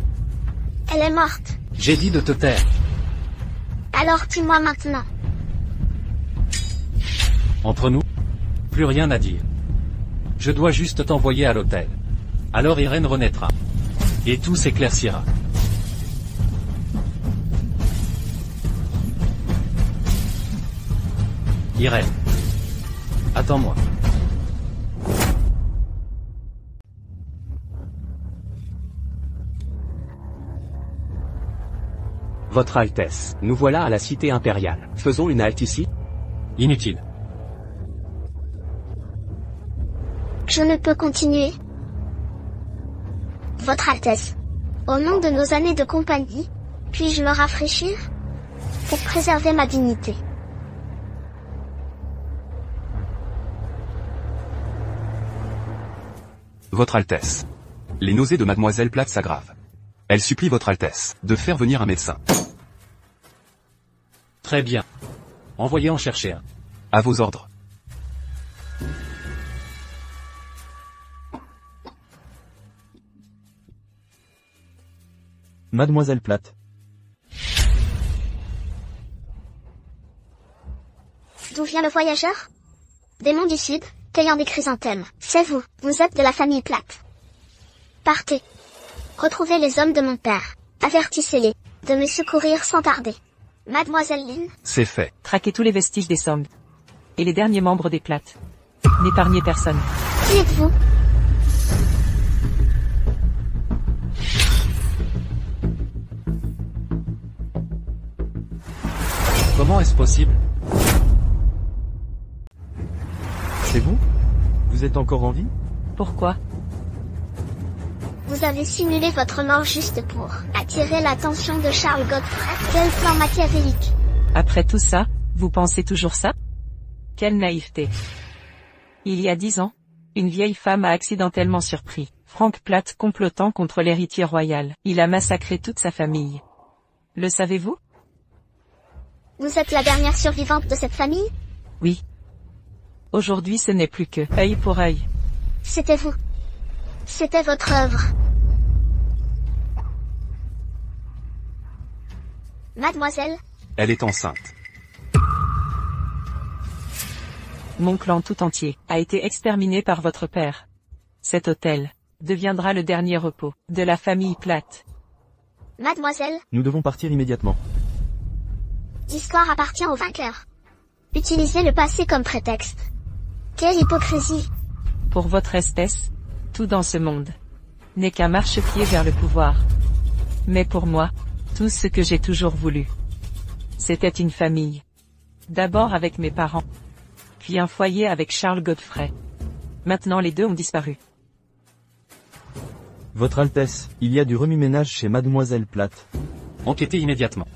Elle est morte. J'ai dit de te taire. Alors tue-moi maintenant. Entre nous, plus rien à dire. Je dois juste t'envoyer à l'autel. Alors Irène renaîtra. Et tout s'éclaircira. Irène. Attends-moi. Votre Altesse, nous voilà à la cité impériale. Faisons une halte ici? Inutile. Je ne peux continuer. Votre Altesse, au nom de nos années de compagnie, puis-je me rafraîchir? Pour préserver ma dignité. Votre Altesse. Les nausées de Mademoiselle Plate s'aggravent. Elle supplie Votre Altesse de faire venir un médecin. Très bien. Envoyez en chercher un. À vos ordres. Mademoiselle Plate. D'où vient le voyageur? Des monts du sud, cueillant des chrysanthèmes. C'est vous, vous êtes de la famille Plate. Partez. Retrouvez les hommes de mon père. Avertissez-les de me secourir sans tarder. Mademoiselle Lynn. C'est fait. Traquez tous les vestiges des Song. Et les derniers membres des Plates. N'épargnez personne. Qui êtes-vous? Comment est-ce possible? C'est vous? Vous êtes encore en vie? Pourquoi? Vous avez simulé votre mort juste pour attirer l'attention de Charles Godfrey. Quel plan machiavélique. Après tout ça, vous pensez toujours ça? Quelle naïveté. Il y a 10 ans, une vieille femme a accidentellement surpris Frank Platt complotant contre l'héritier royal. Il a massacré toute sa famille. Le savez-vous? Vous êtes la dernière survivante de cette famille? Oui. Aujourd'hui ce n'est plus que œil pour œil. C'était vous. C'était votre œuvre. Mademoiselle? Elle est enceinte. Mon clan tout entier a été exterminé par votre père. Cet hôtel deviendra le dernier repos de la famille Platt. Mademoiselle? Nous devons partir immédiatement. L'histoire appartient au vainqueur. Utilisez le passé comme prétexte. Quelle hypocrisie! Pour votre espèce, tout dans ce monde n'est qu'un marchepied vers le pouvoir. Mais pour moi, tout ce que j'ai toujours voulu, c'était une famille. D'abord avec mes parents, puis un foyer avec Charles Godfrey. Maintenant les deux ont disparu. Votre Altesse, il y a du remue-ménage chez Mademoiselle Platt. Enquêtez immédiatement.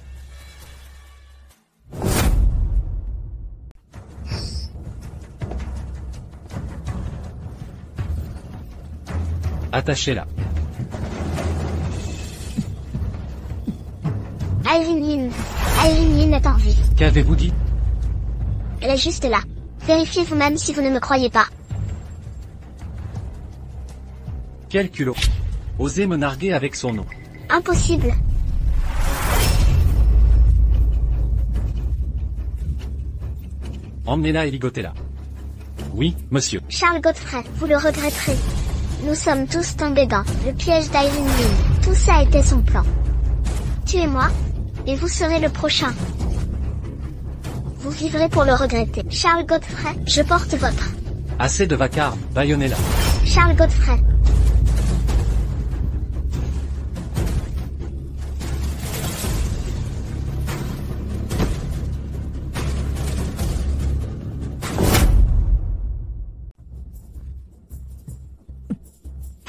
Attachez-la. Irene Lynn est en vie. Qu'avez-vous dit? Elle est juste là. Vérifiez vous-même si vous ne me croyez pas. Quel culot. Osez me narguer avec son nom. Impossible. Emmenez-la et ligotez-la. Oui, monsieur. Charles Godfrey, vous le regretterez. Nous sommes tous tombés dans le piège d'Irene Lynn. Tout ça était son plan. Tuez-moi, et vous serez le prochain. Vous vivrez pour le regretter. Charles Godfrey, je porte votre. Assez de vacarme, bâillonnez-la. Charles Godfrey.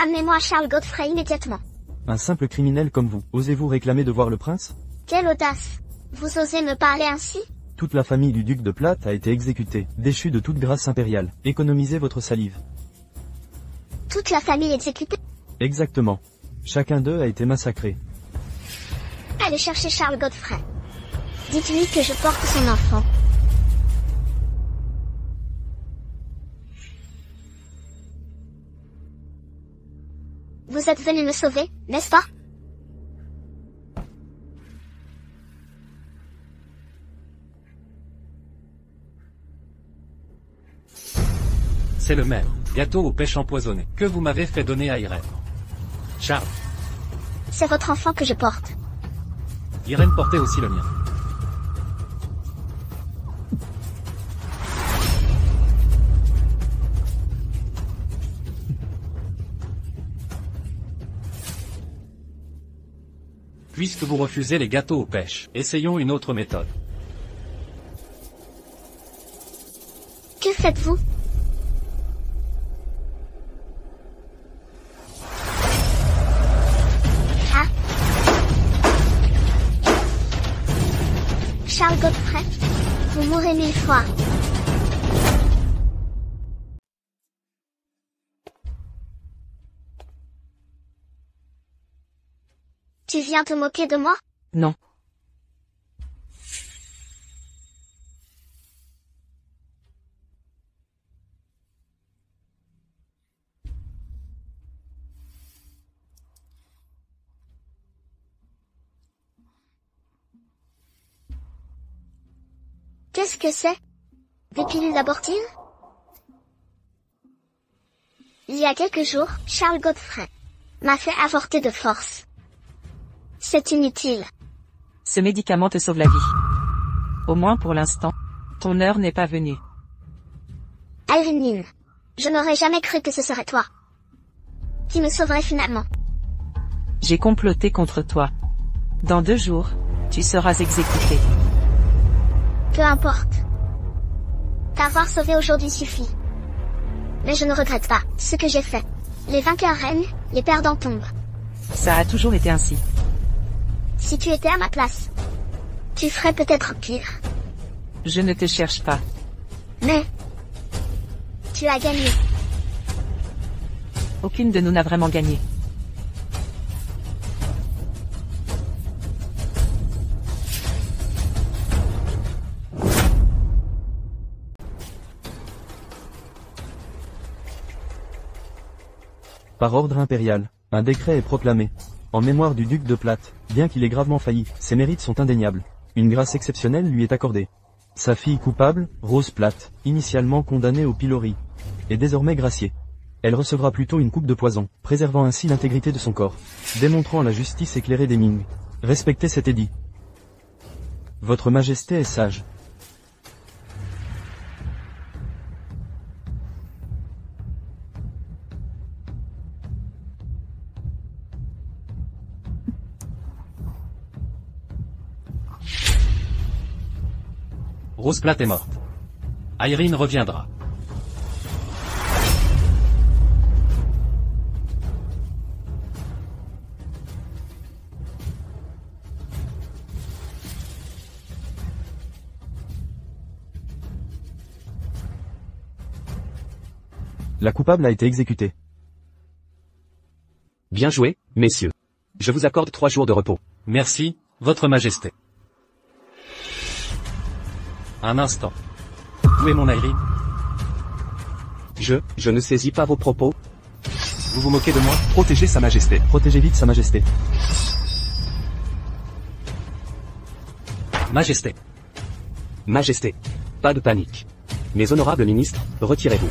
Amenez-moi Charles Godfrey immédiatement. Un simple criminel comme vous, osez-vous réclamer de voir le prince? Quelle audace! Vous osez me parler ainsi? Toute la famille du duc de Platt a été exécutée, déchue de toute grâce impériale. Économisez votre salive. Toute la famille exécutée? Exactement. Chacun d'eux a été massacré. Allez chercher Charles Godfrey. Dites-lui que je porte son enfant. Vous êtes venu me sauver, n'est-ce pas? C'est le même gâteau aux pêches empoisonnées que vous m'avez fait donner à Irène. Charles. C'est votre enfant que je porte. Irène portait aussi le mien. Puisque vous refusez les gâteaux aux pêches, essayons une autre méthode. Que faites-vous? Ah. Charles Godfrey, vous mourrez 1000 fois. Tu viens te moquer de moi? Non. Qu'est-ce que c'est? Des pilules abortives? Il y a quelques jours, Charles Godfrey m'a fait avorter de force. C'est inutile. Ce médicament te sauve la vie. Au moins pour l'instant, ton heure n'est pas venue. Irene Lynn, je n'aurais jamais cru que ce serait toi qui me sauverait finalement. J'ai comploté contre toi. Dans 2 jours, tu seras exécuté. Peu importe. T'avoir sauvé aujourd'hui suffit. Mais je ne regrette pas ce que j'ai fait. Les vainqueurs règnent, les perdants tombent. Ça a toujours été ainsi. Si tu étais à ma place, tu ferais peut-être pire. Je ne te cherche pas. Mais... tu as gagné. Aucune de nous n'a vraiment gagné. Par ordre impérial, un décret est proclamé. En mémoire du duc de Platte, bien qu'il ait gravement failli, ses mérites sont indéniables. Une grâce exceptionnelle lui est accordée. Sa fille coupable, Rose Platte, initialement condamnée au pilori, est désormais graciée. Elle recevra plutôt une coupe de poison, préservant ainsi l'intégrité de son corps, démontrant la justice éclairée des Ming. Respectez cet édit. Votre Majesté est sage. Rose Platte est morte. Irene reviendra. La coupable a été exécutée. Bien joué, messieurs. Je vous accorde 3 jours de repos. Merci, Votre Majesté. Un instant. Où est mon Irene? Je ne saisis pas vos propos. Vous vous moquez de moi? Protégez Sa Majesté. Protégez vite Sa Majesté. Majesté. Majesté. Pas de panique. Mes honorables ministres, retirez-vous.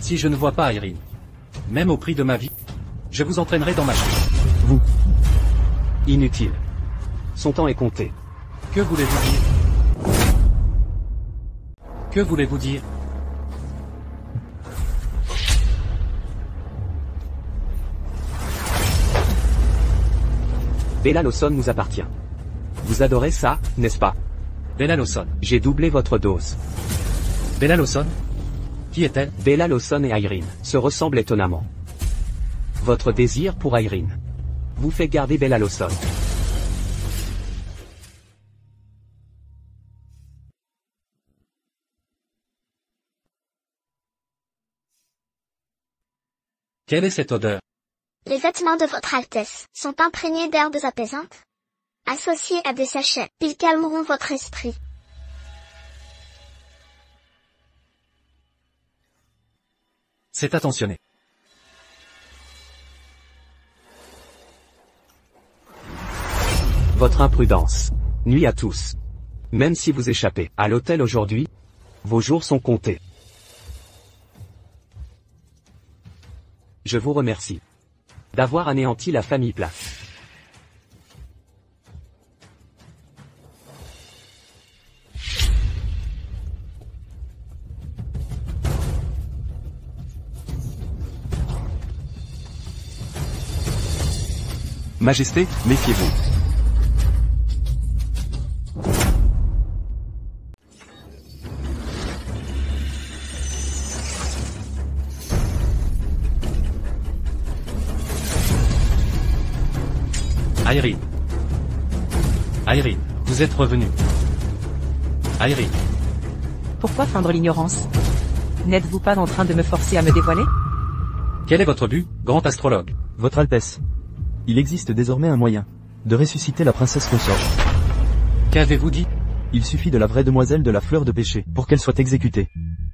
Si je ne vois pas Irene, même au prix de ma vie, je vous entraînerai dans ma chambre. Vous. Inutile. Son temps est compté. Que voulez-vous dire? Que voulez-vous dire? Bella Lawson nous appartient. Vous adorez ça, n'est-ce pas? Bella Lawson. J'ai doublé votre dose. Bella Lawson? Qui est-elle? Bella Lawson et Irene se ressemblent étonnamment. Votre désir pour Irene vous fait garder Bella Lawson. Quelle est cette odeur? Les vêtements de votre Altesse sont imprégnés d'herbes apaisantes. Associés à des sachets, ils calmeront votre esprit. C'est attentionné. Votre imprudence nuit à tous. Même si vous échappez à l'hôtel aujourd'hui, vos jours sont comptés. Je vous remercie d'avoir anéanti la famille Platte. Majesté, méfiez-vous. Irene. Irene, vous êtes revenu. Irene. Pourquoi feindre l'ignorance? N'êtes-vous pas en train de me forcer à me dévoiler? Quel est votre but, grand astrologue? Votre Altesse. Il existe désormais un moyen de ressusciter la princesse consort. Qu'avez-vous dit? Il suffit de la vraie demoiselle de la fleur de péché pour qu'elle soit exécutée.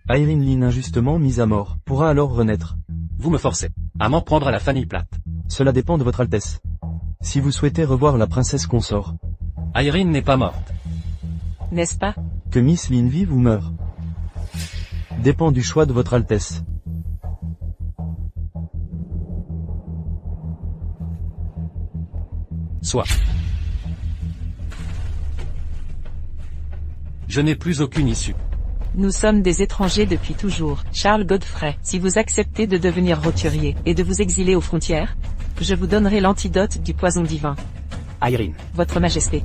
Irene Lynn injustement mise à mort pourra alors renaître. Vous me forcez à m'en prendre à la famille Platte. Cela dépend de votre Altesse. Si vous souhaitez revoir la princesse consort, Irene n'est pas morte. N'est-ce pas? que Miss Lynn vive ou meure, dépend du choix de votre Altesse. Soit. Je n'ai plus aucune issue. Nous sommes des étrangers depuis toujours, Charles Godfrey. Si vous acceptez de devenir roturier et de vous exiler aux frontières, je vous donnerai l'antidote du poison divin. Irene. Votre Majesté.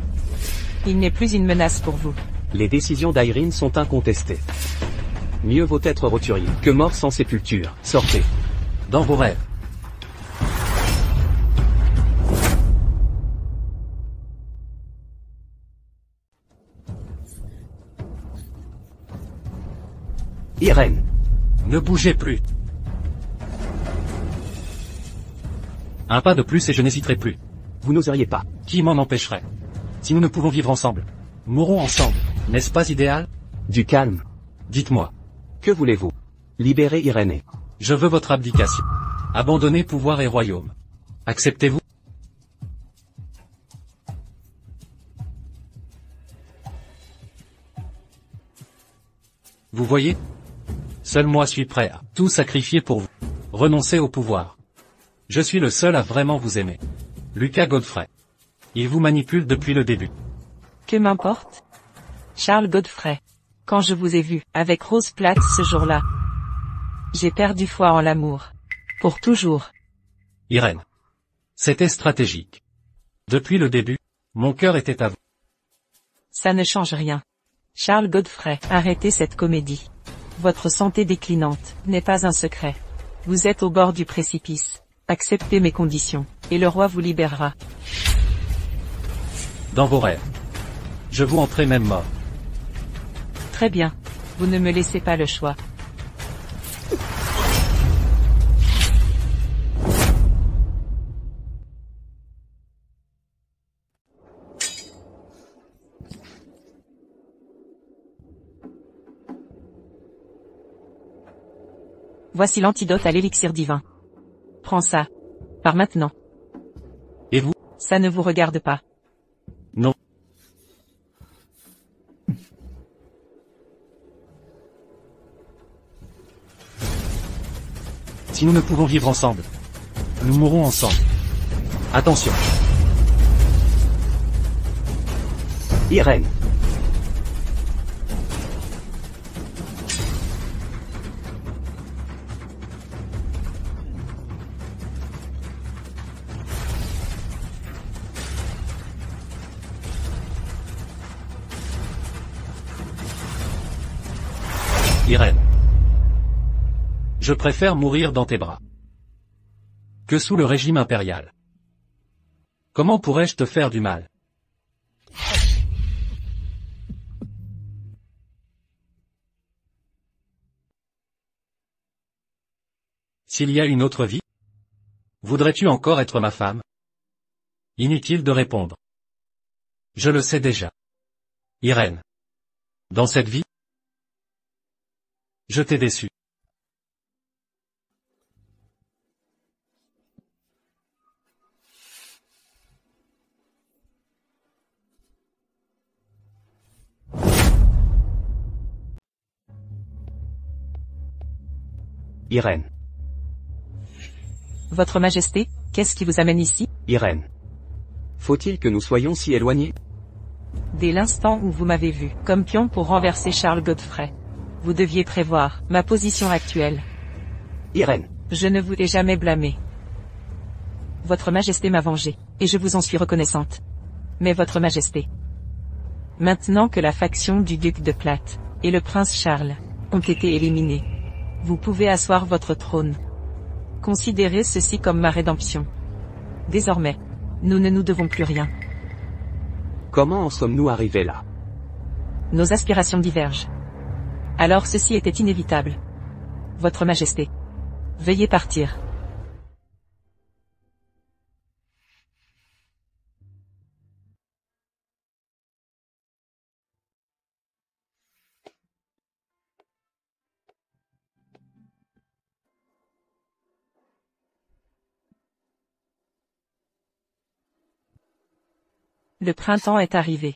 Il n'est plus une menace pour vous. Les décisions d'Irene sont incontestées. Mieux vaut être roturier que mort sans sépulture. Sortez. Dans vos rêves. Irène. Ne bougez plus. Un pas de plus et je n'hésiterai plus. Vous n'oseriez pas. Qui m'en empêcherait? Si nous ne pouvons vivre ensemble, mourons ensemble. N'est-ce pas idéal? Du calme. Dites-moi. Que voulez-vous? Libérer Irénée. Je veux votre abdication. Abandonner pouvoir et royaume. Acceptez-vous? Vous voyez? Seul moi suis prêt à tout sacrifier pour vous. Renoncer au pouvoir. Je suis le seul à vraiment vous aimer. Lucas Godfrey. Il vous manipule depuis le début. Que m'importe? Charles Godfrey. Quand je vous ai vu, avec Rose Platt ce jour-là, j'ai perdu foi en l'amour. Pour toujours. Irène. C'était stratégique. Depuis le début, mon cœur était à vous. Ça ne change rien. Charles Godfrey, arrêtez cette comédie. Votre santé déclinante n'est pas un secret. Vous êtes au bord du précipice. Acceptez mes conditions, et le roi vous libérera. Dans vos rêves. Je vous entrais même mort. Très bien. Vous ne me laissez pas le choix. Voici l'antidote à l'élixir divin. Prends ça. Par maintenant. Et vous? Ça ne vous regarde pas. Non. Si nous ne pouvons vivre ensemble, nous mourrons ensemble. Attention. Irène. Irène. Je préfère mourir dans tes bras que sous le régime impérial. Comment pourrais-je te faire du mal? S'il y a une autre vie, voudrais-tu encore être ma femme? Inutile de répondre. Je le sais déjà. Irène. Dans cette vie, je t'ai déçu. Irène. Votre Majesté, qu'est-ce qui vous amène ici? Irène. Faut-il que nous soyons si éloignés? Dès l'instant où vous m'avez vu, comme pion pour renverser Charles Godfrey. Vous deviez prévoir ma position actuelle. Irène. Je ne vous ai jamais blâmé. Votre Majesté m'a vengé, et je vous en suis reconnaissante. Mais Votre Majesté, maintenant que la faction du duc de Platte et le prince Charles ont été éliminés, vous pouvez asseoir votre trône. Considérez ceci comme ma rédemption. Désormais, nous ne nous devons plus rien. Comment en sommes-nous arrivés là? Nos aspirations divergent. Alors ceci était inévitable. Votre Majesté, veuillez partir. Le printemps est arrivé.